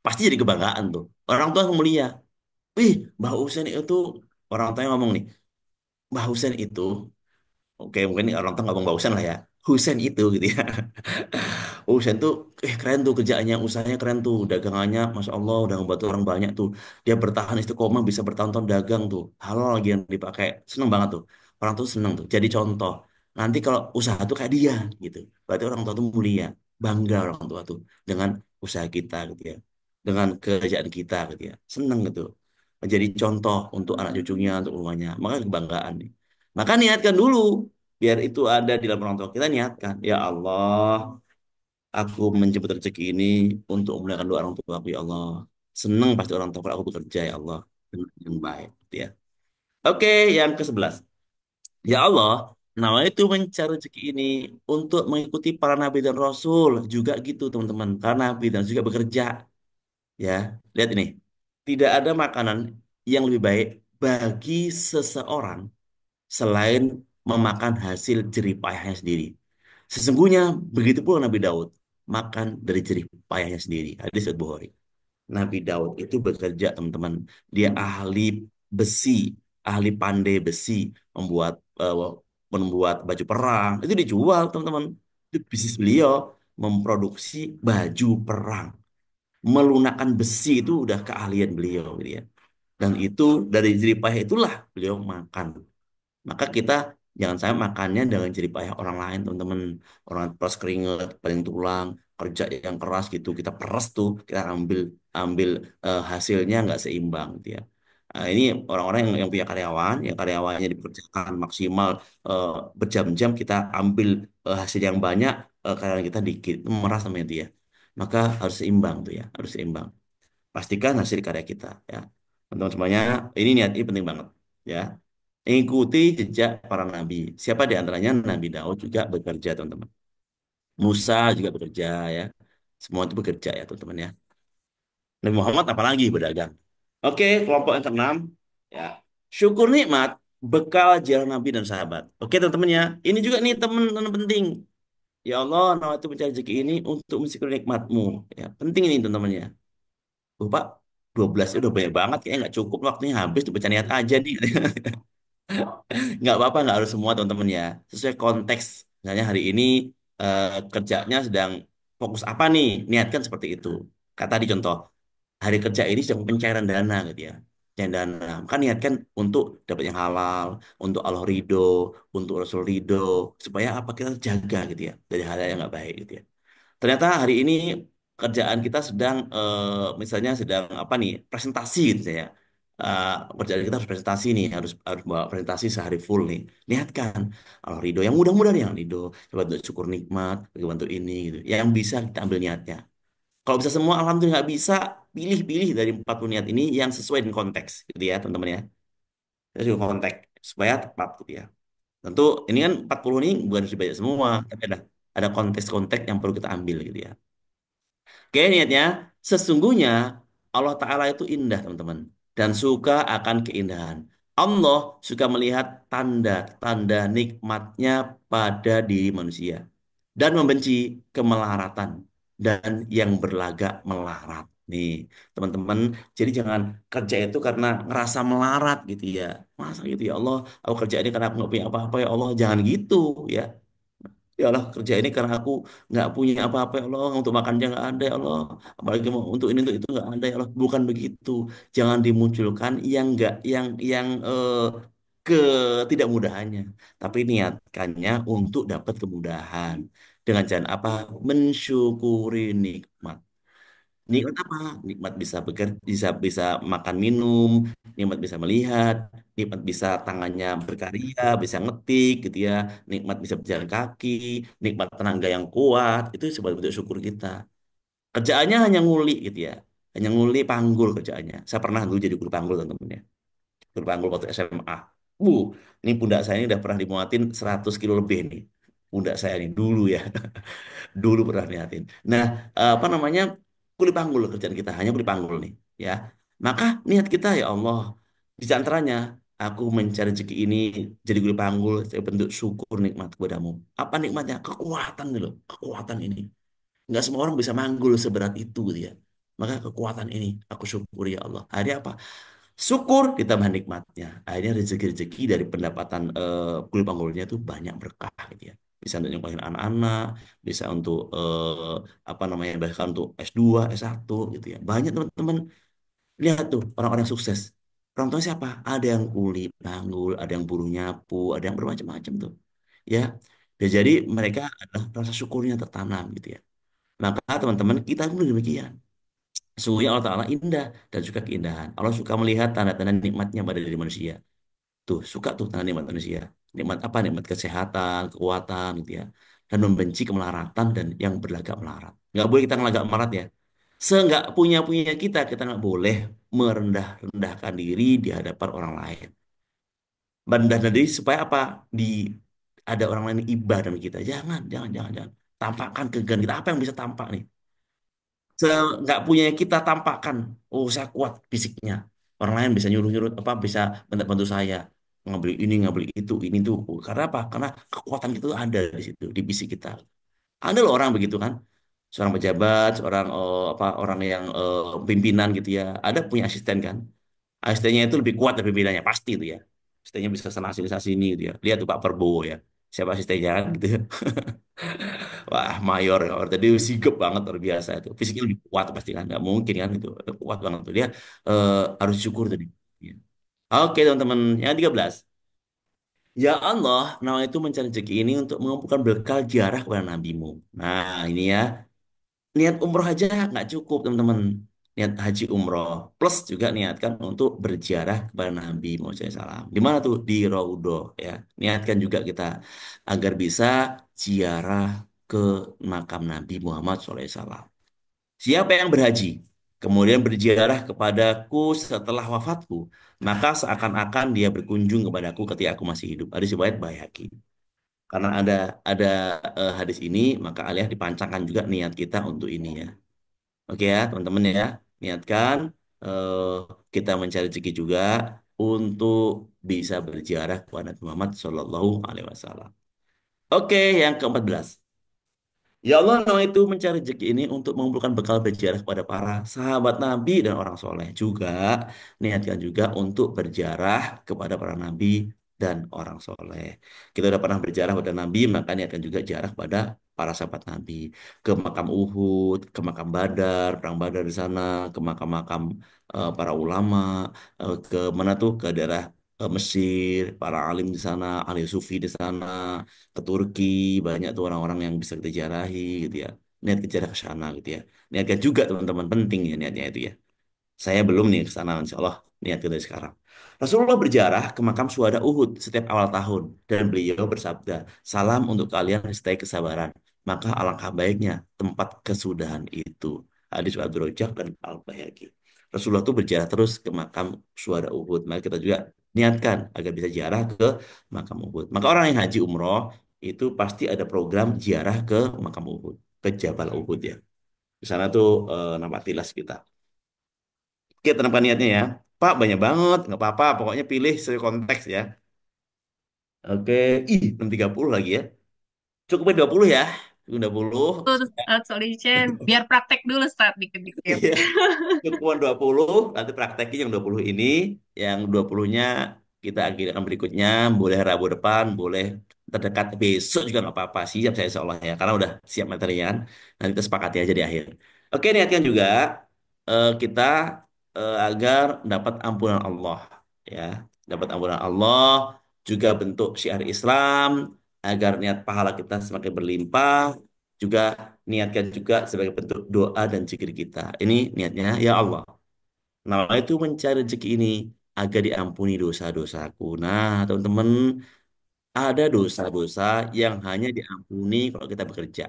Pasti jadi kebanggaan tuh. Orang tua yang mulia. Wih, Mbah Husen itu, orang tuanya ngomong nih, Mbah Husen itu, oke mungkin orang tua ngomong Mbah Husen lah ya. Husen itu gitu ya. Husen tuh keren tuh kerjaannya, usahanya keren tuh, dagangannya Masya Allah udah ngebantu orang banyak tuh. Dia bertahan istiqomah bisa bertahun-tahun dagang tuh. Halal lagi yang dipakai. Seneng banget tuh. Orang tuh seneng tuh. Jadi contoh. Nanti kalau usaha tuh kayak dia gitu. Berarti orang tua tuh mulia. Bangga orang tua tuh dengan usaha kita gitu ya. Dengan kerjaan kita gitu ya. Seneng gitu. Menjadi contoh untuk anak cucunya, untuk rumahnya. Maka kebanggaan nih. Maka niatkan dulu biar itu ada di dalam orang tua kita, niatkan ya Allah, aku menjemput rezeki ini untuk memuliakan doa orang tua aku ya Allah. Seneng pasti orang tua kalau aku bekerja ya Allah dengan yang baik gitu ya. Oke, yang ke-11, ya Allah, nama itu mencari rezeki ini untuk mengikuti para nabi dan rasul juga gitu teman-teman, karena nabi dan rasul juga bekerja ya. Lihat ini, tidak ada makanan yang lebih baik bagi seseorang selain memakan hasil jerih payahnya sendiri. Sesungguhnya begitu pula Nabi Daud makan dari jerih payahnya sendiri. Hadis Riwayat Bukhari. Nabi Daud itu bekerja teman-teman. Dia ahli besi, ahli pandai besi, membuat membuat baju perang. Itu dijual teman-teman. Itu bisnis beliau memproduksi baju perang. Melunakkan besi itu udah keahlian beliau gitu ya. Dan itu dari jerih payah itulah beliau makan. Maka kita jangan sampai makannya dengan jerih payah orang lain, teman-teman. Orang peras keringat, paling tulang, kerja yang keras gitu, kita peras tuh, kita ambil ambil hasilnya nggak seimbang gitu ya. Nah, ini orang-orang yang punya karyawan, yang karyawannya dipekerjakan maksimal eh, berjam-jam, kita ambil hasil yang banyak, karyawan kita dikit, itu memeras namanya itu ya. Maka harus seimbang tuh ya, harus seimbang. Pastikan hasil karya kita ya. Teman-teman semuanya, ini niat ini penting banget ya. Ikuti jejak para nabi. Siapa di antaranya Nabi Daud juga bekerja, teman-teman. Musa juga bekerja ya. Semua itu bekerja ya, teman-teman ya. Nabi Muhammad apalagi berdagang. Oke, kelompok yang keenam ya. Syukur nikmat bekal jalan Nabi dan sahabat. Oke, teman-teman ya. Ini juga nih teman-teman penting. Ya Allah, nama itu mencari rezeki ini untuk mensyukuri nikmatmu. Ya, penting ini teman-teman ya. Pak, 12 udah banyak banget, kayaknya nggak cukup, waktunya habis tuh, baca niat aja nih. Nggak apa-apa, nggak harus semua teman-teman ya. Sesuai konteks. Misalnya hari ini kerjanya sedang fokus apa nih? Niatkan seperti itu. Kata di contoh, hari kerja ini sedang pencairan dana gitu ya. Pencairan dana. Maka niatkan untuk dapat yang halal, untuk Allah ridho, untuk Rasul ridho, supaya apa kita jaga gitu ya dari hal yang nggak baik gitu ya. Ternyata hari ini kerjaan kita sedang misalnya sedang apa nih, presentasi gitu ya. Kerjaan kita harus presentasi nih, harus harus bawa presentasi sehari full nih. Niatkan Allah ridho, yang mudah-mudah yang ridho. Coba untuk syukur nikmat, bagi bantu ini gitu. Yang bisa kita ambil niatnya. Kalau bisa semua, alhamdulillah. Nggak bisa, pilih-pilih dari 40 niat ini yang sesuai dengan konteks gitu ya teman-teman ya. Sesuai konteks supaya tepat gitu ya. Tentu ini kan 40 ini bukan harus dibaca semua, tapi ada konteks-konteks yang perlu kita ambil gitu ya. Oke, niatnya, sesungguhnya Allah Ta'ala itu indah, teman-teman, dan suka akan keindahan. Allah suka melihat tanda-tanda nikmatnya pada diri manusia dan membenci kemelaratan dan yang berlagak melarat. Nih, teman-teman, jadi jangan kerja itu karena ngerasa melarat gitu ya. Masa gitu ya Allah, aku kerja ini karena aku nggak punya apa-apa ya Allah, jangan gitu ya. Ya Allah, kerja ini karena aku nggak punya apa-apa ya Allah, untuk makannya nggak ada ya Allah, apalagi mau untuk ini untuk itu nggak ada ya Allah. Bukan begitu. Jangan dimunculkan yang nggak yang ketidakmudahannya, tapi niatkannya untuk dapat kemudahan dengan jalan apa? Mensyukuri nikmat. Nikmat apa? Nikmat bisa bekerja, bisa makan minum, nikmat bisa melihat, nikmat bisa tangannya berkarya, bisa ngetik gitu ya, nikmat bisa berjalan kaki, nikmat tenaga yang kuat, itu sebagai bentuk syukur kita. Kerjaannya hanya nguli gitu ya, hanya nguli panggul kerjaannya. Saya pernah dulu jadi guru panggul teman-teman ya, guru panggul waktu SMA. Uh, ini pundak saya ini udah pernah dimuatin 100 kilo lebih nih. Pundak saya ini dulu ya. Dulu pernah niatin. Nah, apa namanya? Kuli panggul kerjaan kita, hanya kuli panggul nih, ya. Maka niat kita ya Allah, di antaranya aku mencari rezeki ini jadi kuli panggul sebagai bentuk syukur nikmat kepadamu. Apa nikmatnya? Kekuatan nih loh, kekuatan ini. Nggak semua orang bisa manggul seberat itu dia. Maka kekuatan ini aku syukuri ya Allah. Akhirnya apa? Syukur ditambah nikmatnya. Akhirnya rezeki-rezeki dari pendapatan kuli panggulnya itu banyak berkah gitu ya. bisa untuk nyekolahin anak-anak, bisa untuk apa namanya bahkan untuk S2, S1 gitu ya. Banyak teman-teman lihat tuh orang-orang sukses. Orang tua siapa? Ada yang kuli panggul, ada yang buruh nyapu, ada yang bermacam-macam tuh. Ya. Ya, jadi mereka adalah rasa syukurnya tertanam gitu ya. Maka teman-teman kita pun demikian. Sesungguhnya Allah Ta'ala indah dan suka keindahan. Allah suka melihat tanda-tanda nikmatnya pada diri manusia. Tuh, suka tuh tanda nikmat manusia. Nikmat apa? Nikmat kesehatan, kekuatan gitu ya. Dan membenci kemelaratan dan yang berlagak melarat. Nggak boleh kita ngelagak melarat ya. Seenggak punya-punya kita nggak boleh merendah-rendahkan diri di hadapan orang lain. Merendah diri supaya apa? Ada orang lain yang iba dengan kita. Jangan. Tampakkan kegagalan kita. Apa yang bisa tampak nih? Nggak punya kita tampakkan. Oh, saya kuat fisiknya. Orang lain bisa nyuruh-nyuruh apa bisa bantu saya ngambil ini ngambil itu ini tuh. Oh, karena apa? Karena kekuatan itu ada di situ di fisik kita. Ada loh orang begitu kan. Seorang pejabat, seorang apa orang yang pimpinan gitu ya. Ada punya asisten kan. Asistennya itu lebih kuat dari pimpinannya pasti itu ya. Asistennya bisa sana sini gitu ya. Lihat tuh Pak Prabowo ya. Siapa asistennya kan gitu ya. Wah, mayor ya. Tadi sigap banget luar biasa itu. Fisiknya lebih kuat pasti kan. Nggak mungkin kan itu. Kuat banget tuh. Dia harus syukur tadi. Ya. Oke teman-teman. Yang 13. Ya Allah, nama itu mencari rezeki ini untuk mengumpulkan bekal ziarah kepada nabimu. Nah, ini ya. Niat umroh aja nggak cukup, teman-teman. Niat haji umroh. Plus juga niatkan untuk berziarah kepada Nabi Muhammad SAW. Di mana tuh? Di Raudhah ya. Niatkan juga kita agar bisa ziarah ke makam Nabi Muhammad SAW. Siapa yang berhaji, kemudian berziarah kepadaku setelah wafatku, maka seakan-akan dia berkunjung kepadaku ketika aku masih hidup. Hadis riwayat Baihaqi. Karena ada hadis ini, maka alih dipancangkan juga niat kita untuk ini ya. Oke ya, teman-teman ya. Niatkan eh, kita mencari rezeki juga untuk bisa berziarah kepada Nabi Muhammad Shallallahu Alaihi Wasallam. Oke, yang ke-14. Ya Allah, nama itu mencari rezeki ini untuk mengumpulkan bekal berziarah kepada para sahabat Nabi dan orang soleh. Juga niatkan juga untuk berziarah kepada para Nabi dan orang soleh. Kita udah pernah berziarah kepada Nabi, maka niatkan juga ziarah kepada para sahabat Nabi. Ke makam Uhud, ke makam Badar, perang Badar di sana, ke makam-makam para ulama, ke mana tuh, ke daerah Mesir, para alim di sana, ahli sufi di sana, ke Turki, banyak tuh orang-orang yang bisa kita jarahi gitu ya. Niat ke jarah ke sana gitu ya. Niatnya juga teman-teman penting ya niatnya itu ya. Saya belum nih ke sana insya Allah niat dari sekarang. Rasulullah berjarah ke makam syuhada Uhud setiap awal tahun dan beliau bersabda, "Salam untuk kalian yang stay kesabaran. Maka alangkah baiknya tempat kesudahan itu." Hadis Abdul Rojak dan Al-Baihaqi. Rasulullah tuh berjarah terus ke makam syuhada Uhud. Maka kita juga niatkan agar bisa ziarah ke makam Uhud. Maka orang yang haji umroh itu pasti ada program ziarah ke makam Uhud, ke Jabal Uhud ya. Di sana tuh nampak tilas kita. Oke, tanamkan niatnya ya. Pak, banyak banget. Nggak apa-apa. Pokoknya pilih sesuai konteks ya. Oke. Ih, 6.30 lagi ya. Cukupnya 20 ya. Cukup 20. Tuh, sorry, Chen. Biar praktek dulu, start dikit-dikit. Iya. Cukupan 20. Nanti praktekin yang 20 ini. Yang 20-nya kita agilkan berikutnya. Boleh Rabu depan. Boleh terdekat besok juga nggak apa-apa. Siap saya insya Allah ya. Karena udah siap materinya kan. Nanti kita sepakati aja di akhir. Oke, niatkan juga kita agar dapat ampunan Allah ya, dapat ampunan Allah juga bentuk syiar Islam agar niat pahala kita semakin berlimpah, juga niatkan juga sebagai bentuk doa dan zikir kita. Ini niatnya ya Allah. Nah, itu mencari rezeki ini agar diampuni dosa-dosaku. Nah, teman-teman, ada dosa-dosa yang hanya diampuni kalau kita bekerja.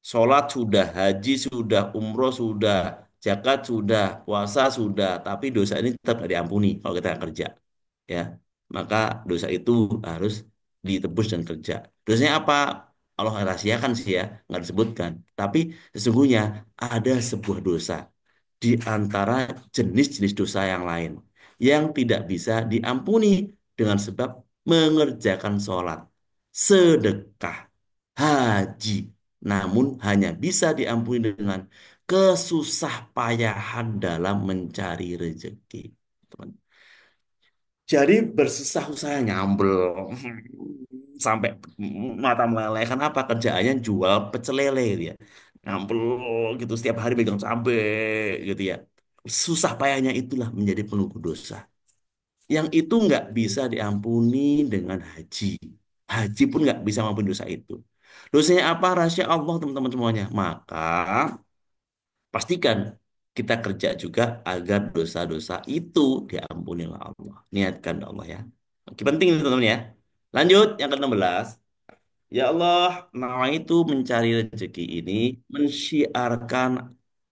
Sholat sudah, haji sudah, umroh sudah, zakat sudah, puasa sudah, tapi dosa ini tetap tidak diampuni kalau kita nggak kerja, ya. Maka dosa itu harus ditebus dan kerja. Dosanya apa? Allah rahasiakan sih ya, nggak disebutkan. Tapi sesungguhnya ada sebuah dosa di antara jenis-jenis dosa yang lain yang tidak bisa diampuni dengan sebab mengerjakan sholat, sedekah, haji, namun hanya bisa diampuni dengan kesusah payahan dalam mencari rezeki. Teman. Jadi bersusah-susah nyambel. sampai mata meleleh. Apa kerjaannya jual pecel lele gitu ya. Ngampel gitu setiap hari pegang cabe gitu ya. Susah payahnya itulah menjadi penunggu dosa. Yang itu nggak bisa diampuni dengan haji. Haji pun nggak bisa mengampuni dosa itu. Dosanya apa? Rahasia Allah teman-teman semuanya. Maka pastikan kita kerja juga agar dosa-dosa itu diampuni oleh Allah. Niatkan Allah ya. Oke, penting ini teman-teman ya. Lanjut yang ke-16. Ya Allah, nawa itu mencari rezeki ini mensyiarkan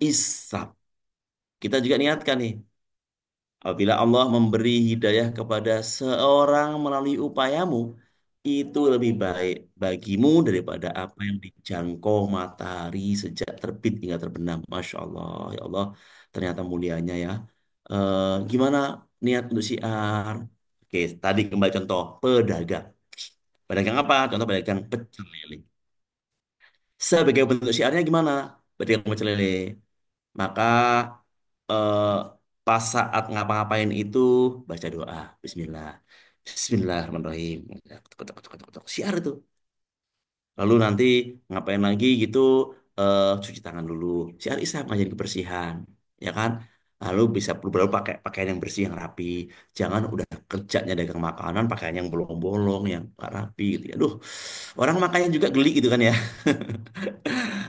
isab. Kita juga niatkan nih. Apabila Allah memberi hidayah kepada seorang melalui upayamu, itu lebih baik bagimu daripada apa yang dijangkau matahari sejak terbit hingga terbenam. Masya Allah, ya Allah, ternyata mulianya ya. Gimana niat untuk syiar? Oke, tadi kembali contoh pedagang. Pedagang apa? Contoh pedagang pecel lele. Sebagai bentuk syiarnya gimana? Pedagang pecel lele. Maka eh, pas saat ngapa-ngapain itu baca doa, Bismillah, Bismillahirrahmanirrahim. Siar itu. Lalu nanti ngapain lagi gitu, cuci tangan dulu. Siar Islam ngajarin kebersihan, ya kan? Lalu bisa perlu pakai pakaian yang bersih yang rapi. Jangan udah kerjanya dagang makanan pakaian yang bolong-bolong yang nggak rapi gitu ya. Aduh, orang makanya juga geli gitu kan ya.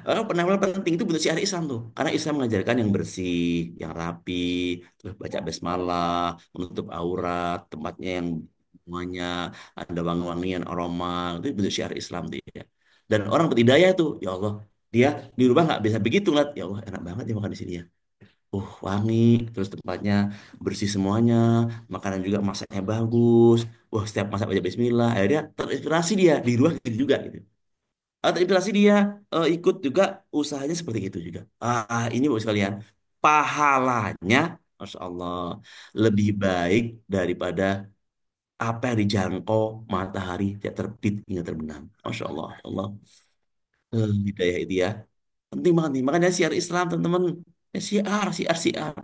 Penampilan penting itu bentuk syiar Islam tuh. Karena Islam mengajarkan yang bersih, yang rapi, terus baca basmalah, menutup aurat, tempatnya yang semuanya ada wangi-wangian aroma, itu bentuk syiar Islam tuh ya. Dan orang berhidayah tuh, ya Allah, dia di rumah nggak bisa begitu lah. Ya Allah, enak banget ya makan di sini ya. Wangi, terus tempatnya bersih semuanya, makanan juga masaknya bagus. Setiap masak baca Bismillah, akhirnya terinspirasi dia di rumah gitu juga gitu. Terinspirasi dia ikut juga usahanya seperti itu juga. Ini bagus sekalian. Pahalanya, Masya Allah, lebih baik daripada apa yang dijangkau matahari tidak terbit hingga terbenam. Masya Allah, Allah. Hidayah itu ya. Penting banget nih. Makanya siar Islam, teman-teman. Ya, siar, siar, siar.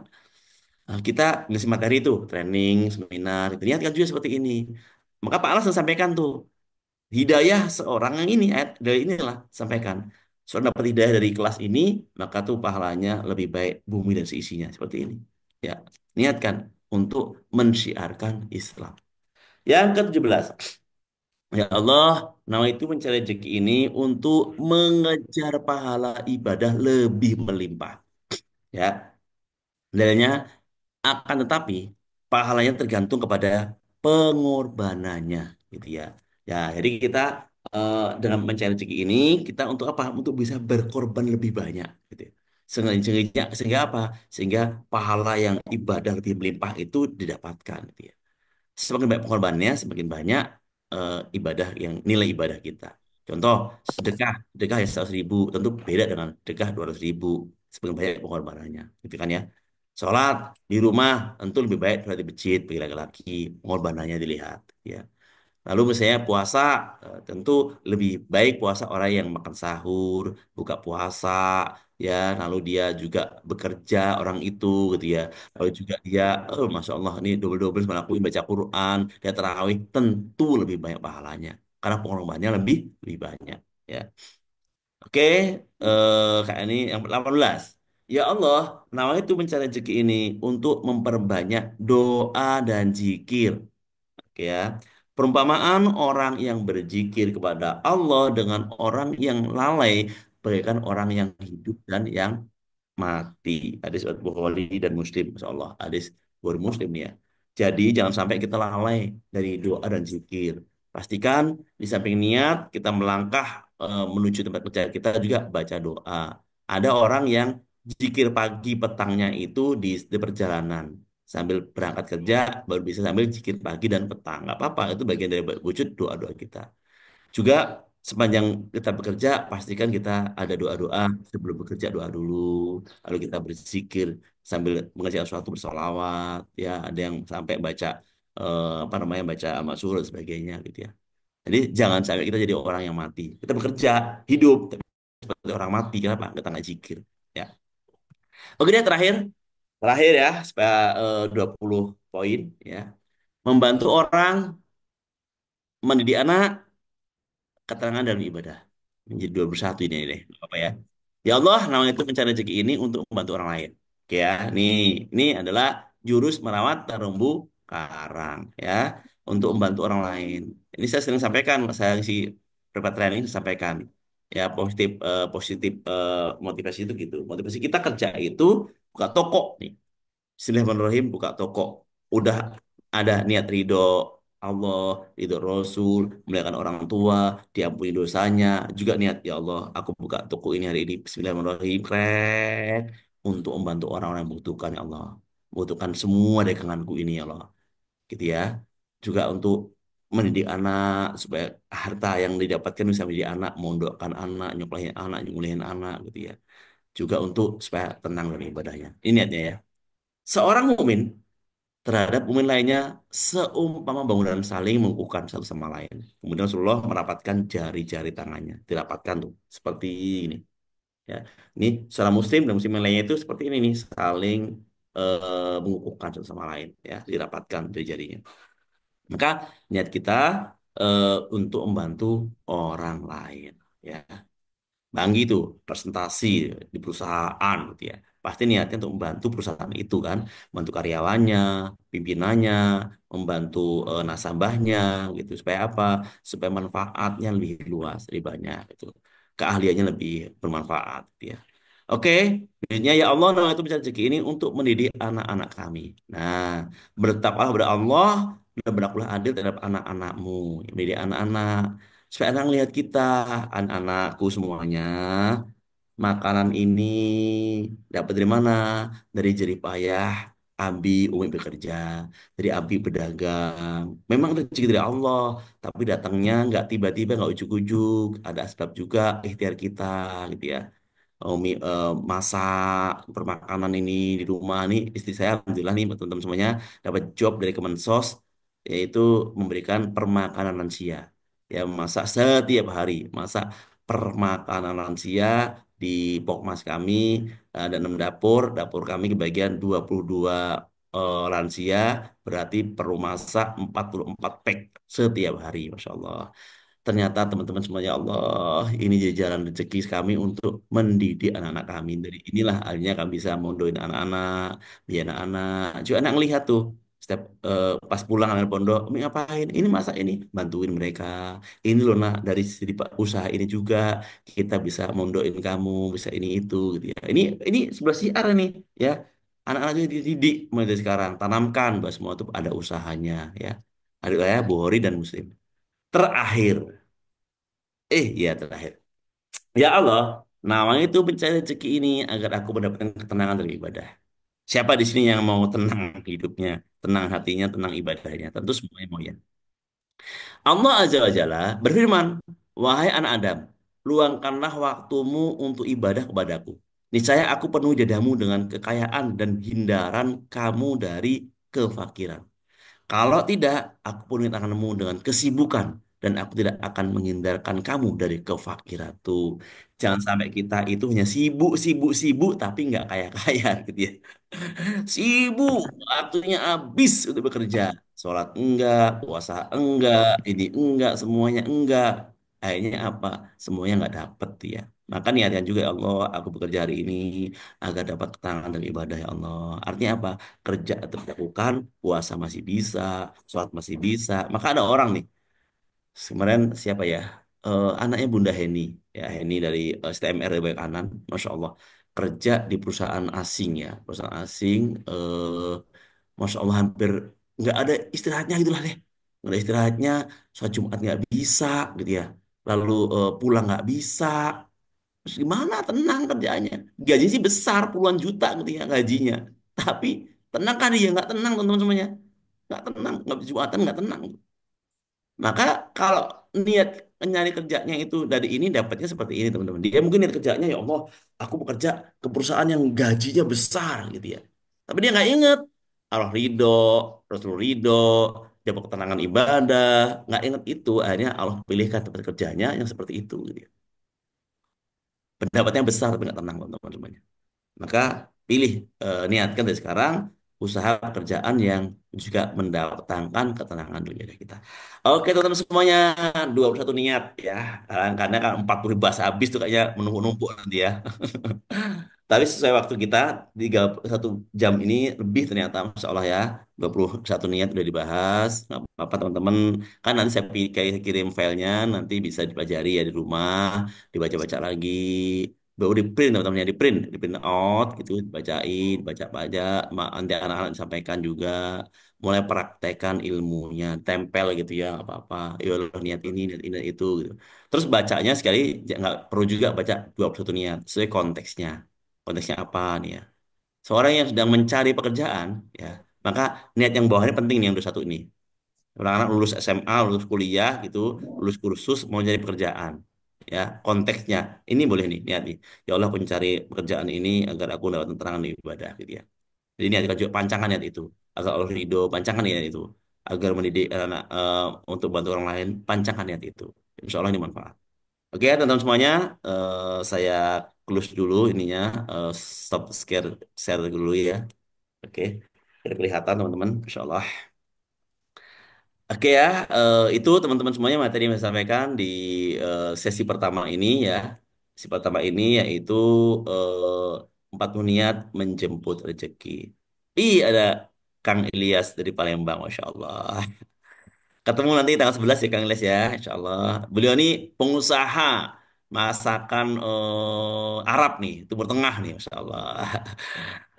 Kita ngisi materi itu, training, seminar. Itu niatkan juga seperti ini. Maka Pak Alas sampaikan tuh. Hidayah seorang yang ini ayat dari inilah sampaikan. Seorang dapat hidayah dari kelas ini, maka tuh pahalanya lebih baik bumi dan seisinya seperti ini. Ya, niatkan untuk mensyiarkan Islam. Yang ke-17. Ya Allah, nama itu mencari rezeki ini untuk mengejar pahala ibadah lebih melimpah. Ya, dalilnya akan tetapi pahalanya tergantung kepada pengorbanannya gitu ya. Ya, jadi kita dengan mencari rezeki ini kita untuk apa? Untuk bisa berkorban lebih banyak gitu ya. Sehingga apa? Sehingga pahala yang ibadah lebih melimpah itu didapatkan gitu ya. Semakin banyak pengorbanannya, semakin banyak ibadah yang nilai ibadah kita. Contoh, sedekah, sedekah yang 100.000 tentu beda dengan sedekah 200.000. Semakin banyak pengorbanannya, gitu kan ya. Sholat di rumah tentu lebih baik sholat di masjid bagi laki-laki, pengorbanannya dilihat. Ya. Lalu misalnya puasa, tentu lebih baik puasa orang yang makan sahur, buka puasa, ya. Lalu dia juga bekerja orang itu, gitu ya. Lalu juga dia, masya Allah, ini double-double melakukan baca Quran, dia tarawih, tentu lebih banyak pahalanya, karena pengorbanannya lebih banyak, ya. Oke, kayak ini yang ke-18. Ya Allah, nama itu mencari rezeki ini untuk memperbanyak doa dan zikir. Oke ya. Perumpamaan orang yang berzikir kepada Allah dengan orang yang lalai bagaikan orang yang hidup dan yang mati. Hadis riwayat Bukhari dan Muslim, Masya Allah. Hadis Bukhari Muslim nih ya. Jadi jangan sampai kita lalai dari doa dan zikir. Pastikan di samping niat kita melangkah menuju tempat kerja kita juga baca doa. Ada orang yang zikir pagi petangnya itu di perjalanan sambil berangkat kerja baru bisa sambil zikir pagi dan petang. Nggak apa-apa, itu bagian dari wujud doa-doa kita. Juga sepanjang kita bekerja, pastikan kita ada doa-doa sebelum bekerja doa dulu. Lalu kita berzikir sambil mengerjakan sesuatu bersolawat. Ya, ada yang sampai baca apa namanya baca al-Mansur dan sebagainya gitu ya. Jadi jangan sampai kita jadi orang yang mati. Kita bekerja, hidup, tapi seperti orang mati. Kenapa? Kita nggak zikir. Ya. Oke deh terakhir, terakhir ya supaya 20 poin ya. Membantu orang mendidik anak keterangan dalam ibadah. Menjadi 21 ini deh, nggak apa ya. Ya Allah, nama itu mencari rezeki ini untuk membantu orang lain. Oke ya, ini adalah jurus merawat terumbu karang ya, untuk membantu orang lain. Ini saya sering sampaikan, saya isi private training saya sampaikan. Ya positif positif motivasi itu gitu. Motivasi kita kerja itu buka toko nih. Bismillahirrahmanirrahim, buka toko. Udah ada niat ridho Allah, ridho Rasul, memuliakan orang tua, diampuni dosanya. Juga niat, ya Allah, aku buka toko ini hari ini. Bismillahirrahmanirrahim. Krek. Untuk membantu orang-orang yang membutuhkan, ya Allah. Membutuhkan semua daganganku ini, ya Allah. Gitu ya. Juga untuk mendidik anak, supaya harta yang didapatkan bisa mendidik anak, mondokkan anak, nyulihin anak, gitu ya. Juga untuk supaya tenang dalam ibadahnya. Ini niatnya ya. Seorang mukmin terhadap mukmin lainnya seumpama bangunan saling mengukuhkan satu sama lain. Kemudian Rasulullah merapatkan jari-jari tangannya, dirapatkan tuh seperti ini. Ya, ini seorang muslim dan muslim yang lainnya itu seperti ini nih, saling mengukuhkan satu sama lain, ya, dirapatkan jari-jarinya. Maka niat kita untuk membantu orang lain, ya. Banggi itu presentasi di perusahaan gitu ya. Pasti niatnya untuk membantu perusahaan itu kan, membantu karyawannya, pimpinannya, membantu nasabahnya gitu. Supaya apa? Supaya manfaatnya lebih luas, lebih banyak itu. Keahliannya lebih bermanfaat gitu ya. Oke, intinya ya Allah nama itu bisa rezeki ini untuk mendidik anak-anak kami. Nah, bertakwalah kepada Allah dan berlakulah adil terhadap anak-anakmu, mendidik anak-anak. Supaya anak lihat kita, anak-anakku semuanya, makanan ini dapat dari mana? Dari jerih payah Abi Umi bekerja, dari Abi berdagang. Memang rezeki dari Allah, tapi datangnya nggak tiba-tiba, nggak ujuk-ujuk. Ada sebab juga ikhtiar kita, gitu ya. Umi masak permakanan ini di rumah nih, istri saya alhamdulillah nih teman-teman semuanya dapat job dari Kemensos, yaitu memberikan permakanan lansia, ya, masak setiap hari, masak permakanan lansia di Pokmas kami. Ada 6 dapur, dapur kami kebagian 22 lansia, berarti perlu masak 44 pack setiap hari, Masya Allah. Ternyata teman-teman semuanya, Allah, ini jadi jalan rezeki kami untuk mendidik anak-anak kami. Dari inilah akhirnya kami bisa mondoin anak-anak, biar anak-anak. Juga anak ngelihat tuh, setiap pas pulang anak pondok, "Umi ngapain? Ini masak ini, bantuin mereka. Ini loh nak, dari sisi usaha ini juga kita bisa mondoin kamu, bisa ini itu, gitu ya. Ini sebelah siar nih, ya. Anak-anak itu dididik mulai dari sekarang, tanamkan bahwa semua itu ada usahanya, ya. Adik saya, Bukhari dan Muslim. Terakhir, ya terakhir. Ya Allah, nawang itu pencari rezeki ini agar aku mendapatkan ketenangan dari ibadah. Siapa di sini yang mau tenang hidupnya, tenang hatinya, tenang ibadahnya? Tentu semuanya mau ya. Allah Azza wa Jalla berfirman, wahai anak Adam, luangkanlah waktumu untuk ibadah kepadaku. Niscaya aku penuhi dadamu dengan kekayaan dan hindaran kamu dari kefakiran. Kalau tidak, aku penuhi tanganmu dengan kesibukan dan aku tidak akan menghindarkan kamu dari kefakiran tuh. Jangan sampai kita itu hanya sibuk, sibuk, sibuk, tapi nggak kaya-kaya gitu ya. Sibuk, waktunya habis untuk bekerja. Sholat enggak, puasa enggak, ini enggak, semuanya enggak. Akhirnya apa? Semuanya enggak dapet ya. Maka niatkan juga, ya Allah, aku bekerja hari ini agar dapat ketenangan dan ibadah, ya Allah. Artinya apa? Kerja tetap dilakukan, puasa masih bisa, sholat masih bisa. Maka ada orang nih, kemarin siapa ya? Anaknya Bunda Heni, ya Heni dari STMR Baik Kanan, Masya Allah, kerja di perusahaan asing ya, perusahaan asing, Masya Allah hampir nggak ada istirahatnya gitulah deh, nggak ada istirahatnya, sholat Jumat nggak bisa gitu ya, lalu pulang nggak bisa, terus gimana tenang kerjaannya? Gaji sih besar puluhan juta gitu ya gajinya, tapi tenang kan dia nggak tenang teman-teman semuanya, nggak tenang, nggak Jumatan nggak tenang. Maka kalau niat nyari kerjanya itu dari ini dapatnya seperti ini teman-teman. Dia mungkin niat kerjanya, ya Allah, aku bekerja ke perusahaan yang gajinya besar gitu ya. Tapi dia nggak inget Allah ridho, Rasul ridho, dapat ketenangan ibadah, nggak inget itu. Akhirnya Allah pilihkan tempat kerjanya yang seperti itu gitu ya. Pendapatnya besar tapi nggak tenang teman-teman semuanya. Maka pilih, niatkan dari sekarang usaha pekerjaan yang juga mendatangkan ketenangan dunia kita. Oke teman-teman semuanya, 21 niat ya. Karena kan 40 bahasa habis tuh kayaknya menumpuk-numpuk nanti ya. Tapi sesuai waktu kita 31 jam ini lebih ternyata Masya Allah ya. 21 niat udah dibahas. Nggak apa-apa teman-teman. Kan nanti saya kayak kirim filenya, nanti bisa dipelajari ya di rumah, dibaca-baca lagi. Baru di print teman-teman ya, di print out gitu, dibacain, baca-baca. Nanti anak-anak disampaikan juga. Mulai praktekkan ilmunya, tempel gitu ya, nggak apa-apa. Ya Allah niat ini, niat itu gitu. Terus bacanya sekali, nggak perlu juga baca 21 niat, sesuai konteksnya. Konteksnya apa nih ya? Seorang yang sedang mencari pekerjaan, ya, maka niat yang bawahnya penting nih yang 21 ini. Orang-orang lulus SMA, lulus kuliah gitu, lulus kursus mau cari pekerjaan. Ya, konteksnya ini boleh nih niat nih. Ya Allah, aku mencari pekerjaan ini agar aku dapat keterangan di ibadah gitu ya. Jadi niat kita juga pancangan niat itu. Agar Allah ridho, pancangan niat itu. Agar mendidik anak untuk bantu orang lain, pancangan niat itu. Insya Allah ini manfaat. Oke, teman-teman semuanya, saya close dulu ininya, stop share dulu ya. Oke, sudah kelihatan teman-teman, Insya Allah. Oke ya, itu teman-teman semuanya materi yang saya sampaikan di sesi pertama ini ya. Sesi pertama ini yaitu 40 niat menjemput rezeki. Ih, ada Kang Ilyas dari Palembang, Masya Allah. Ketemu nanti tanggal 11 ya Kang Ilyas ya, Insya Allah. Beliau ini pengusaha masakan Arab nih, Timur Tengah nih, Masya Allah.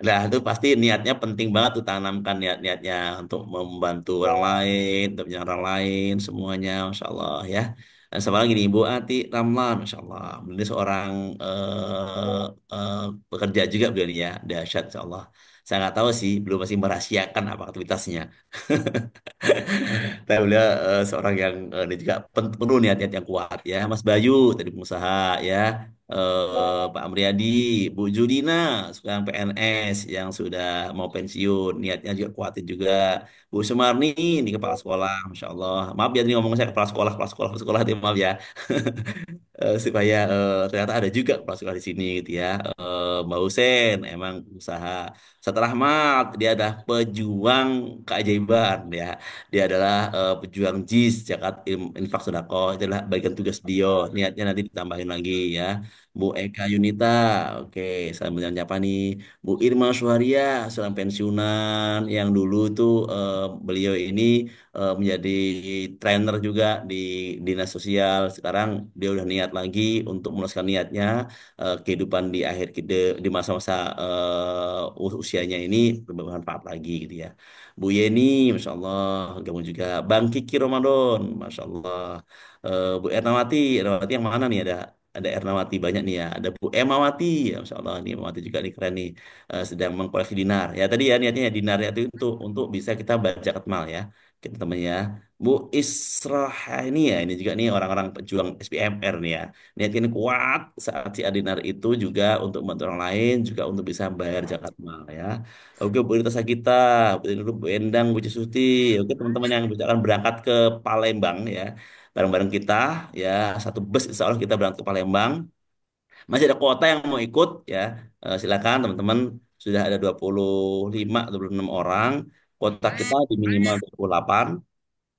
Nah, itu pasti niatnya penting banget tuh tanamkan niat-niatnya untuk membantu orang lain, untuk menjaga orang lain, semuanya, Masya Allah ya. Dan sama lagi nih, Ibu Ati Ramlan, Masya Allah. Beliau seorang eh, pekerja juga beliau nih ya, dahsyat, Masya Allah. Saya nggak tahu sih, belum masih merahasiakan apa aktivitasnya. Tapi beliau seorang yang dia juga penuh niat-niat yang kuat ya. Mas Bayu tadi pengusaha ya. Pak Amriyadi, Bu Judina, sekarang PNS yang sudah mau pensiun, niatnya juga kuatin juga. Bu Sumarni, ini kepala sekolah, Masya Allah. Maaf ya, ini ngomong saya kepala sekolah, maaf ya. Supaya ternyata ada juga kepala sekolah di sini gitu ya. Mbak Husen emang usaha. Setelah Rahmat dia adalah pejuang keajaiban ya. Dia adalah pejuang JIS Zakat Infak Sedekah. Itu adalah bagian tugas dia. Niatnya nanti ditambahin lagi ya. Bu Eka Yunita, oke, saya bilang siapa nih? Bu Irma Suharia, seorang pensiunan yang dulu tuh beliau ini menjadi trainer juga di dinas sosial. Sekarang dia udah niat lagi untuk meneruskan niatnya kehidupan di akhir di masa-masa usianya ini bermanfaat lagi gitu ya. Bu Yeni, Masya Allah, gabung juga. Bang Kiki Ramadan, Masya Allah. Bu Ernawati yang mana nih ada Ernawati banyak nih ya. Ada Bu Emawati, ya, Masya Allah nih Emawati juga nih keren nih. Sedang mengkoleksi dinar. Ya tadi ya niatnya ya dinar ya, itu untuk bisa kita baca ketmal ya kita teman ya. Bu Isroh ini ya, ini juga nih orang-orang pejuang SPMR nih ya. Niatnya kuat saat si Adinar itu juga untuk membantu orang lain, juga untuk bisa bayar zakat mal ya. Oke, Bu Rita Sagita, Bu Endang, Bu Suti. Oke, teman-teman yang akan berangkat ke Palembang ya. Bareng-bareng kita ya, satu bus insya Allah kita berangkat ke Palembang. Masih ada kuota yang mau ikut ya. Silakan teman-teman, sudah ada 25 atau 26 orang. Kuota kita di minimal 28,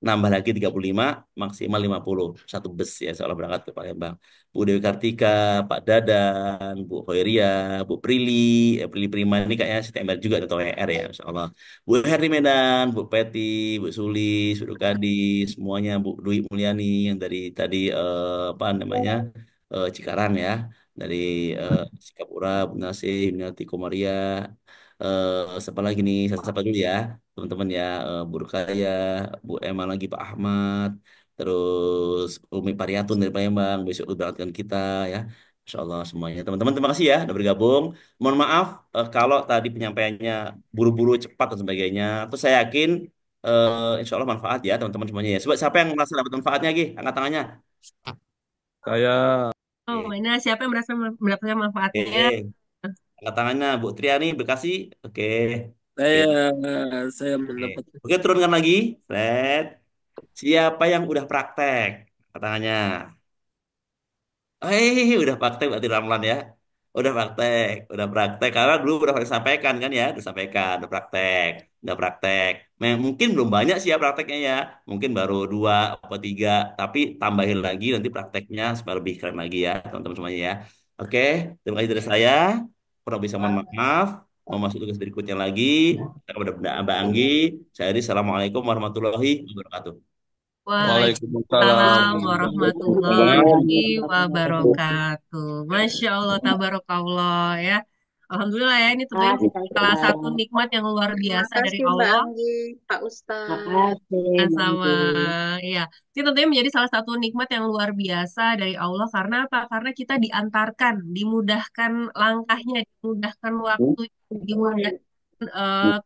nambah lagi 35, maksimal 50 satu bus ya seolah berangkat ke Palembang. Bu Dewi Kartika, Pak Dadan, Bu Hoiria, Bu Prilly, Prilly Prima ini kayaknya STMR juga atau WR ya Insya Allah. Bu Herdi Medan, Bu Peti, Bu Sulis, Bu Kadis, semuanya Bu Dwi Mulyani yang dari tadi apa namanya Cikarang ya, dari Sikapura, Bu Nasih, Minati Komaria, siapa lagi nih? Saya sapa dulu ya teman-teman ya, Bu Rukaya, Bu Emma lagi Pak Ahmad, terus Umi Pariatun dari Palembang besok berangkatkan kita ya. Insya Allah semuanya teman-teman terima kasih ya udah bergabung. Mohon maaf kalau tadi penyampaiannya buru-buru cepat dan sebagainya. Terus saya yakin insya Allah manfaat ya teman-teman semuanya ya. Coba siapa yang merasa dapat manfaatnya Gi? Angkat tangannya. Saya Oh, Oke, ini siapa yang merasa mendapatkan manfaatnya? oke. Angkat tangannya Bu Triani Bekasi. Oke. Oke. Saya saya Oke. mendapat Oke, turunkan lagi. Fred. Siapa yang udah praktek? Katanya. Udah praktek berarti Ramlan ya. Udah praktek. Karena dulu udah pernah sampaikan kan ya, udah praktek, udah praktek. Mungkin belum banyak sih ya prakteknya ya, mungkin baru dua atau tiga, tapi tambahin lagi nanti prakteknya supaya lebih keren lagi ya, teman-teman semuanya ya. Oke, terima kasih dari saya. Kurang bisa mohon maaf. Mau masuk tugas berikutnya lagi. Kepada Mbak Anggi, saya Iri, Assalamualaikum warahmatullahi wabarakatuh. Waalaikumsalam Waalaikumsalam warahmatullahi warahmatullahi wabarakatuh. wabarakatuh. Masya Allah, tabarakallah ya. Alhamdulillah ya, ini tentunya salah satu Waalaikumsalam. nikmat yang luar Terima biasa dari kasih Mbak Allah. Anggi, Pak Ustadz. Makasih, Sama, Bangki. ya. Ini tentunya menjadi salah satu nikmat yang luar biasa dari Allah. Karena apa? Karena kita diantarkan, dimudahkan langkahnya, dimudahkan waktu, dimudahkan eh,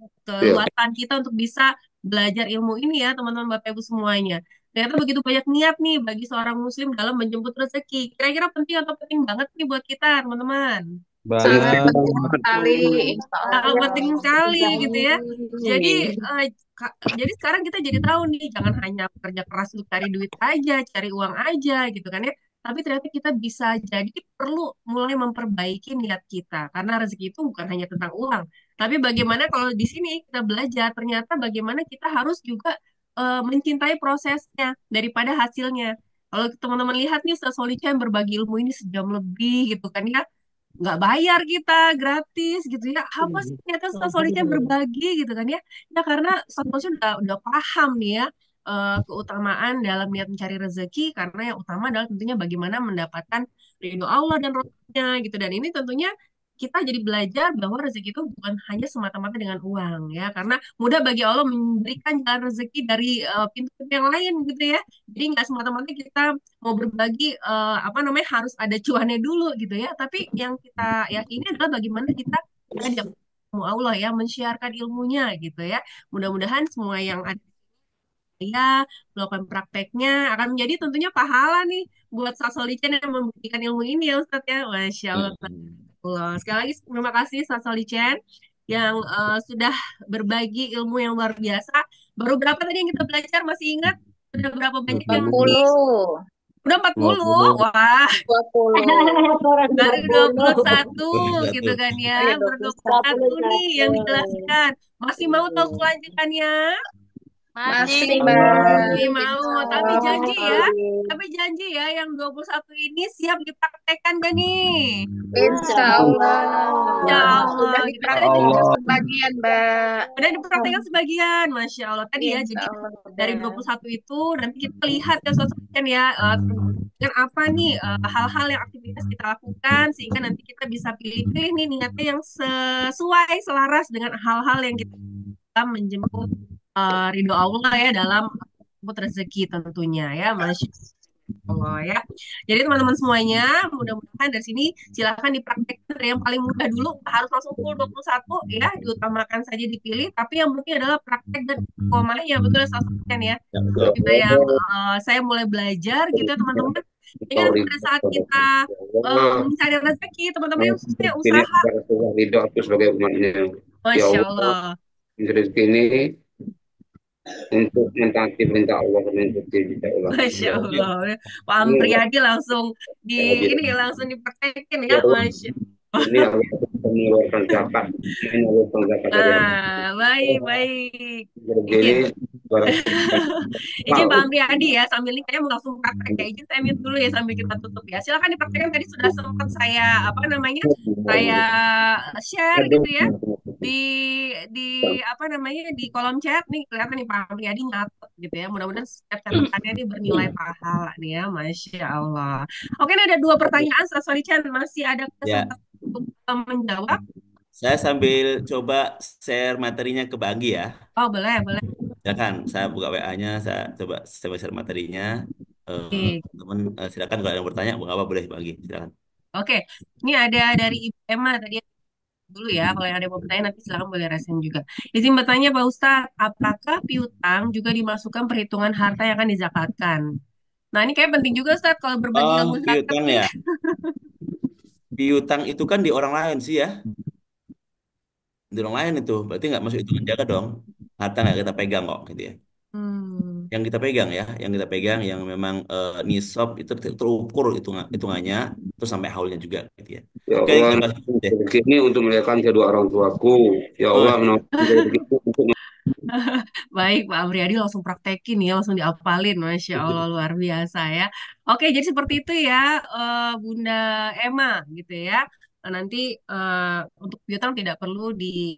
Ya, keluasan kita untuk bisa belajar ilmu ini ya teman-teman Bapak Ibu semuanya. Ternyata begitu banyak niat nih bagi seorang muslim dalam menjemput rezeki. Kira-kira penting atau penting banget nih buat kita teman-teman? Sangat banget. penting sekali, insya Sangat Allah. penting sekali gitu ya. Jadi Amin. jadi sekarang kita jadi tahu nih jangan hanya kerja keras untuk cari duit aja, cari uang aja gitu kan ya. Tapi ternyata kita bisa jadi perlu mulai memperbaiki niat kita karena rezeki itu bukan hanya tentang uang, tapi bagaimana kalau di sini kita belajar ternyata bagaimana kita harus juga mencintai prosesnya daripada hasilnya. Kalau teman-teman lihat nih Sasolica yang berbagi ilmu ini sejam lebih gitu kan ya, nggak bayar kita, gratis gitu ya. Apa sih ternyata Sasolinya berbagi gitu kan ya. Ya karena Sasoli udah paham nih ya keutamaan dalam niat mencari rezeki, karena yang utama adalah tentunya bagaimana mendapatkan ridho Allah dan rohnya gitu. Dan ini tentunya kita jadi belajar bahwa rezeki itu bukan hanya semata-mata dengan uang ya, karena mudah bagi Allah memberikan jalan rezeki dari pintu-pintu yang lain gitu ya. Jadi nggak semata-mata kita mau berbagi apa namanya harus ada cuannya dulu gitu ya. Tapi yang kita yakini adalah bagaimana kita mengajak ilmu Allah ya, mensiarkan ilmunya gitu ya. Mudah-mudahan semua yang ada ya melakukan prakteknya akan menjadi tentunya pahala nih buat Sasolichen yang memberikan ilmu ini ya Ustadz ya. Masya Allah. Allah. Sekali lagi terima kasih Sasolichen yang sudah berbagi ilmu yang luar biasa. Baru berapa tadi yang kita belajar? Masih ingat? Sudah berapa banyak yang di 40, Udah 40. 20. Wah, 20. baru dua puluh 20. satu gitu 21. kan ya. Oh ya, Baru 21 nih 21. yang dijelaskan. Masih mau tahu kelanjutannya? Masih Aman. Masih Mbak, mau, insya tapi janji Allah. ya. Tapi janji ya yang 21 ini siap dipraktekkan gak nih? Insya Ya Allah. Allah, Sudah gitu tadi dipraktikkan Allah. sebagian Mbak. udah dipraktekkan sebagian, Masya Allah tadi ya. Insya Jadi Allah dari udah. 21 itu nanti kita lihat ya sosoknya ya, dengan apa nih hal-hal yang aktivitas kita lakukan sehingga nanti kita bisa pilih-pilih nih niatnya yang sesuai selaras dengan hal-hal yang kita menjemput ridho Allah ya dalam menjemput rezeki tentunya ya, Masya Allah ya. Jadi teman-teman semuanya, mudah-mudahan dari sini silakan dipraktekkan dari yang paling mudah dulu, nggak harus langsung full 21 ya, diutamakan saja dipilih, tapi yang penting adalah praktek dan istiqomahnya, betul ya Saskia ya. Ya, betul. Kita yang saya mulai belajar gitu ya teman-teman. Jadi nanti pada saat kita mencari rezeki, teman-teman yang khususnya Ini usaha, agar Rasulullah ridho aku sebagai umatnya. Ya Masya Allah, Allah. rezeki ini untuk mentaati perintah Allah dan mengikuti perintah Allah. Masya Ya, Allah. Pak Ini Priyadi langsung hadir. langsung dipraktekin Ya ya, Allah, Masya. ini Allah mengeluarkan zakat, mengeluarkan zakat dari Allah. Baik, baik. Rezeki Izin, ini barang izin Pak halal. Amriyadi ya, sambil ini saya mau langsung praktek ya. Izin saya mute dulu ya sambil kita tutup ya. Silakan dipraktekkan, tadi sudah sempat saya apa namanya saya share gitu ya di di apa namanya di kolom chat nih, kelihatan nih Pak Amriyadi nyatet gitu ya. Mudah-mudahan setiap catatannya ini bernilai pahala nih ya, Masya Allah. Oke, ini ada dua pertanyaan, sorry Chan, masih ada ya. kesempatan untuk menjawab. Saya sambil coba share materinya ke Banggi ya. Oh boleh, boleh. Silakan, saya buka WA-nya, saya coba share materinya. Oke. Teman, silakan kalau ada yang bertanya, apa boleh Banggi, silakan. Oke, ini ada dari Ibu Emma tadi dulu ya. Kalau yang ada yang mau bertanya nanti silakan boleh resen juga. Izin bertanya Pak Ustadz, apakah piutang juga dimasukkan perhitungan harta yang akan dizakatkan? Nah ini kayak penting juga Ustadz kalau berbagi Oh, ilmu zakat piutang nih. ya. Piutang itu kan di orang lain sih ya. Di orang lain itu, berarti nggak masuk hitungan jaga dong. Harta nggak kita pegang kok, gitu ya. Hmm. yang kita pegang ya, yang kita pegang yang memang nisab itu terukur hitungannya, terus sampai haulnya juga gitu ya. Ya Oke, Allah, kita bahas deh. rezeki ini untuk memuliakan kedua orang tuaku. Ya Allah, Oh, menawarkan rezeki untuk Baik, Pak Amriyadi langsung praktekin ya, langsung diapalin, Masya Allah luar biasa ya. Oke, jadi seperti itu ya, Bunda Emma gitu ya. Nanti untuk piutang tidak perlu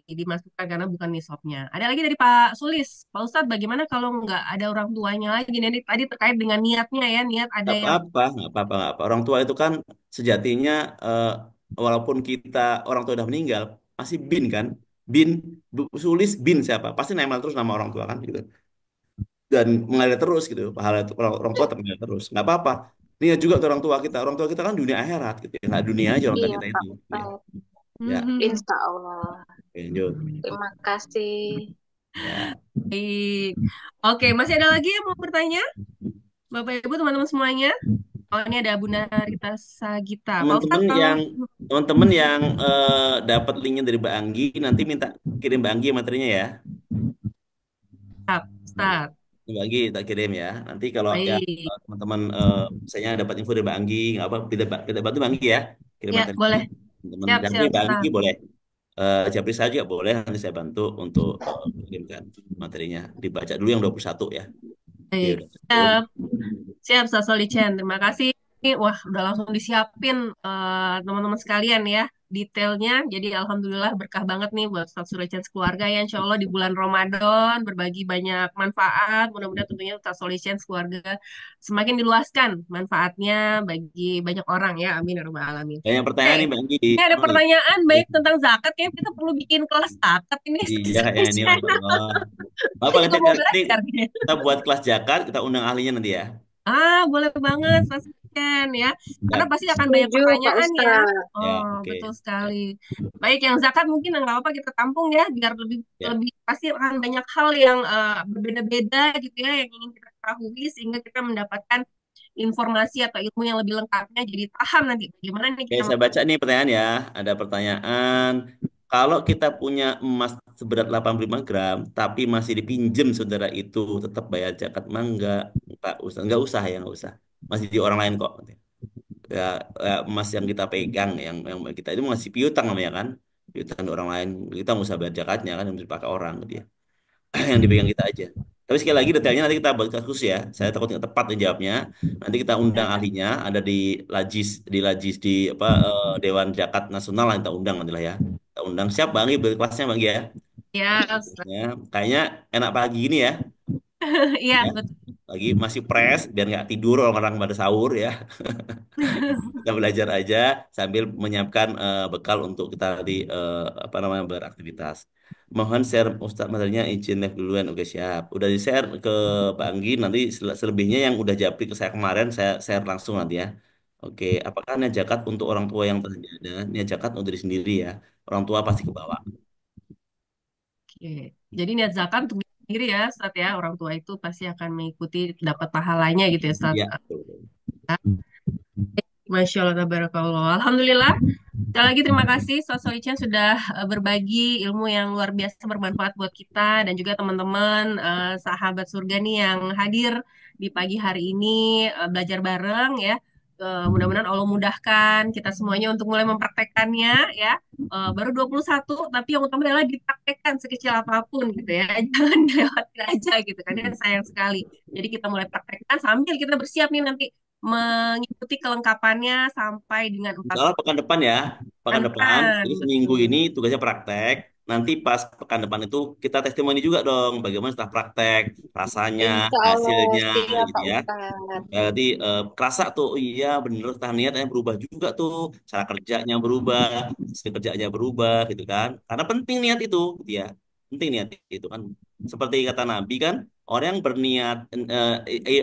dimasukkan karena bukan nisabnya. Ada lagi dari Pak Sulis, Pak Ustadz, bagaimana kalau nggak ada orang tuanya lagi? Ini tadi terkait dengan niatnya ya, niat ada nggak yang apa-apa, nggak apa-apa, nggak apa. Orang tua itu kan sejatinya eh, walaupun kita orang tua udah meninggal, masih bin kan, bin Sulis bin siapa? Pasti nempel terus nama orang tua kan gitu. Dan mengalir terus gitu, pahala itu orang tua tetap mengalir terus, nggak apa-apa. Ini juga tuh orang tua kita kan dunia akhirat gitu ya, nggak dunia aja orang tua Iya, kita Pak itu. Gitu ya. Ustadz. Ya, Mhm. Insya Allah. lanjut. Terima kasih. Ya, Baik. Oke, masih ada lagi yang mau bertanya? Bapak Ibu teman-teman semuanya. Oh, ini ada Bunda Rita Sagita. Pak teman-teman Ustadz kalau yang teman-teman yang dapat linknya dari Mbak Anggi nanti minta kirim Mbak Anggi materinya ya. Ustadz, Ustadz. Mbak Anggi tak kirim ya. Nanti kalau ya Baik. teman-teman misalnya dapat info dari Mbak Anggi, nggak apa, kita bantu Mbak Anggi ya. Kirim Ya, materinya. boleh. Teman-teman Siap, Japri, siap, Mbak Anggi Ustadz. boleh. Japri saja boleh. Nanti saya bantu untuk kirimkan materinya. Dibaca dulu yang 21 ya. Oke, Baik. udah. Siap. Siap, Ustadz Solicen. Terima kasih. Ini, wah, udah langsung disiapin teman-teman sekalian ya detailnya. Jadi alhamdulillah berkah banget nih buat Ustadz Solicen keluarga ya. Insya Allah di bulan Ramadan berbagi banyak manfaat. Mudah-mudahan tentunya Ustadz Solicen keluarga semakin diluaskan manfaatnya bagi banyak orang ya. Amin ya rabbal alamin. Banyak Oke, pertanyaan nih Mbak Anggi. ini ada Anu nih. pertanyaan baik tentang zakat. Kayaknya kita perlu bikin kelas zakat ini. Iya kayaknya ini Masya Allah. Apa Saya nanti, juga mau nanti belajar. kita buat kelas zakat, kita undang ahlinya nanti ya. Boleh banget, Saskia ya. Karena Siap. pasti akan banyak Setuju, Pak pertanyaan ya. Ustadz. Oh, Ya, oke. betul Ya, sekali. Baik, yang zakat mungkin nggak apa-apa kita tampung ya, biar lebih ya. lebih pasti akan banyak hal yang berbeda-beda gitu ya, yang ingin kita ketahui sehingga kita mendapatkan informasi atau ilmu yang lebih lengkapnya. Jadi paham nanti bagaimana nih Oke, kita. saya baca nih pertanyaan ya. Ada pertanyaan. Kalau kita punya emas seberat 85 gram, tapi masih dipinjem saudara itu, tetap bayar zakat mah enggak usah ya, enggak usah. Masih di orang lain kok. Ya, emas yang kita pegang, yang kita itu masih piutang namanya kan. Piutang di orang lain, kita nggak usah bayar zakatnya kan, yang dipakai orang gitu ya. Yang dipegang kita aja. Tapi sekali lagi detailnya nanti kita buat kasus ya. Saya takut nggak tepat nih jawabnya. Nanti kita undang ahlinya, ada di apa Dewan Zakat Nasional lah kita undang nanti lah ya. Kita undang siap Bang Ibu kelasnya Bang ya. Ya, Kelasnya kayaknya enak pagi ini ya. iya Ya, betul. lagi masih fresh biar nggak tidur orang-orang pada sahur ya. Kita belajar aja sambil menyiapkan bekal untuk kita di apa namanya beraktivitas. Mohon share Ustadz materinya izin live duluan. Oke siap. Udah di share ke Pak Anggi. Nanti selebihnya yang udah japri ke saya kemarin saya share langsung nanti ya. Oke. Apakah niat zakat untuk orang tua yang telah ada? Niat zakat untuk diri sendiri ya. Orang tua pasti ke bawah. Oke. Jadi niat zakat untuk diri sendiri ya, Ustaz ya. Orang tua itu pasti akan mengikuti dapat pahalanya gitu ya, Ustaz. Iya. Betul. Masya Allah, tabarakallah. Alhamdulillah. Sekali lagi terima kasih Sosok Ican sudah berbagi ilmu yang luar biasa bermanfaat buat kita dan juga teman-teman sahabat surga nih yang hadir di pagi hari ini belajar bareng ya. Mudah-mudahan Allah mudahkan kita semuanya untuk mulai mempraktekkannya ya. Baru 21 tapi yang utama adalah dipraktekkan sekecil apapun gitu ya. Jangan dilewatin aja gitu kan ya sayang sekali. Jadi kita mulai praktekkan sambil kita bersiap nih nanti mengikuti kelengkapannya sampai dengan empat Soalnya pekan depan ya, pekan depan. kan, Jadi seminggu betul. ini tugasnya praktek. Nanti pas pekan depan itu kita testimoni juga dong, bagaimana setelah praktek, rasanya, Insya Allah, hasilnya, siap gitu Pak ya. Ustadz. Jadi kerasa tuh, oh iya bener, setelah niatnya berubah juga tuh, cara kerjanya berubah, sistem kerjanya berubah, gitu kan. Karena penting niat itu, gitu ya. Penting niat itu kan. Seperti kata Nabi kan, orang yang berniat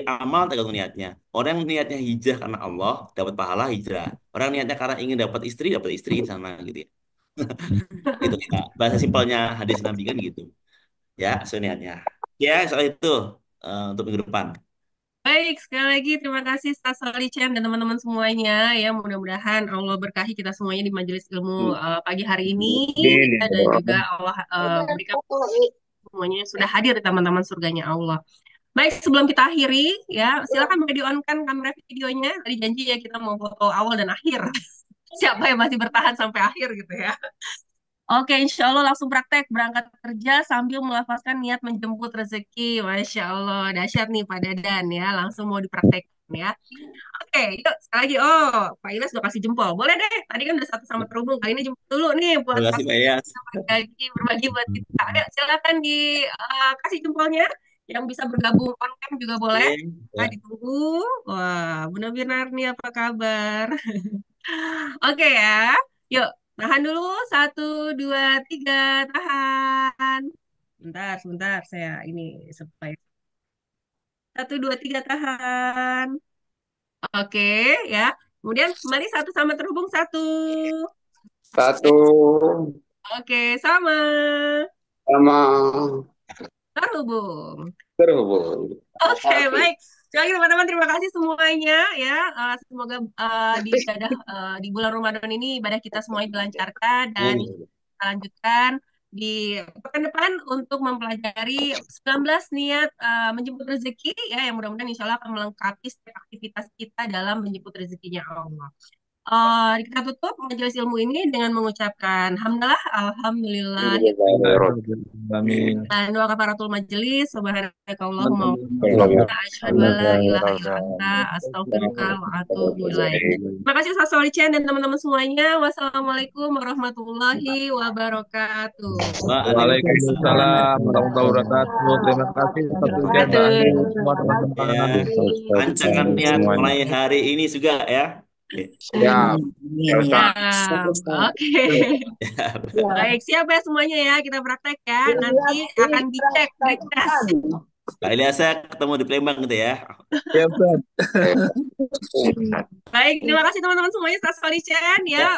amal tergantung niatnya. Orang yang niatnya hijrah karena Allah dapat pahala hijrah. Orang niatnya karena ingin dapat istri di sana gitu ya. Itu kita bahasa simpelnya hadis Nabi kan gitu. Ya, so niatnya. Ya, soal itu untuk minggu depan. Baik, sekali lagi terima kasih Ustaz Solicen dan teman-teman semuanya ya. Mudah-mudahan Allah berkahi kita semuanya di majelis ilmu pagi hari ini ini. dan juga Allah berikan semuanya yang sudah hadir di teman-teman surganya Allah. Baik, sebelum kita akhiri, ya, silakan boleh di-on-kan kamera videonya. Tadi janji ya kita mau foto awal dan akhir. Siapa yang masih bertahan sampai akhir gitu ya. Oke, insya Allah langsung praktek berangkat kerja sambil melafazkan niat menjemput rezeki. Masya Allah, dahsyat nih Pak Dadan ya. Langsung mau dipraktekkan ya. Oke, yuk sekali lagi. Oh, Pak Ilyas udah kasih jempol. Boleh deh. Tadi kan udah satu sama terhubung. Kali ini jempol dulu nih buat Terima kasih Pak waktunya Yas. berbagi buat kita. Ada, silakan dikasih jempolnya. Yang bisa bergabung on cam juga boleh. Oke, Nah, ya. ditunggu. Wah, benar-benar nih apa kabar? Oke ya. Yuk, tahan dulu. Satu, dua, tiga. Tahan. Sebentar, sebentar. Saya ini supaya. Satu, dua, tiga, tahan. Oke, ya. Kemudian kembali satu sama terhubung satu. Satu Oke, sama. sama Terhubung. terhubung. Oke, baik. Sekali lagi teman-teman terima kasih semuanya ya. Semoga di ibadah di bulan Ramadan ini ibadah kita semuanya dilancarkan dan Amin. kita lanjutkan di pekan depan untuk mempelajari 19 niat menjemput rezeki ya yang mudah-mudahan insya Allah akan melengkapi setiap aktivitas kita dalam menjemput rezekinya Allah. Kita tutup majelis ilmu ini dengan mengucapkan hamdalah, alhamdulillah, Amin. dan doa kafaratul majelis, subhanakallahumma wa Alhamdulillah. bihamdika, asyhadu an la ilaha illa anta, astaghfiruka wa atubu ilaik. Terima kasih Ustaz Solicen dan teman-teman semuanya. Wassalamualaikum warahmatullahi wabarakatuh. Waalaikumsalam. Waalaikumsalam warahmatullahi wabarakatuh. Terima kasih Ustaz Hujan, Mbak Anggi, dan semua teman-teman. Ya, lancarkan niat mulai hari ini juga ya. Oke. Ya, Ustaz. Oke. Baik, siap ya semuanya ya. Kita praktek ya. Nanti akan dicek, retest. Pak Ilyas ketemu di Palembang gitu ya. Ya, Ustaz. Baik, terima kasih teman-teman semuanya. Ustaz Solicen ya. Ya,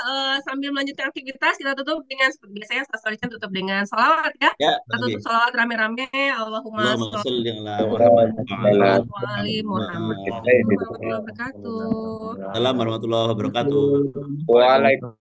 Sambil melanjutkan aktivitas, kita tutup dengan seperti biasanya Ustaz Solicen tutup dengan sholawat ya. ya, Kita tutup lagi. sholawat rame-rame. Allahumma Allahumma sholli sholli ala Muhammad wa ala wa ali Muhammad. Muhammad. Warahmatullahi wabarakatuh. Assalamualaikum warahmatullahi wabarakatuh. Waalaikumsalam.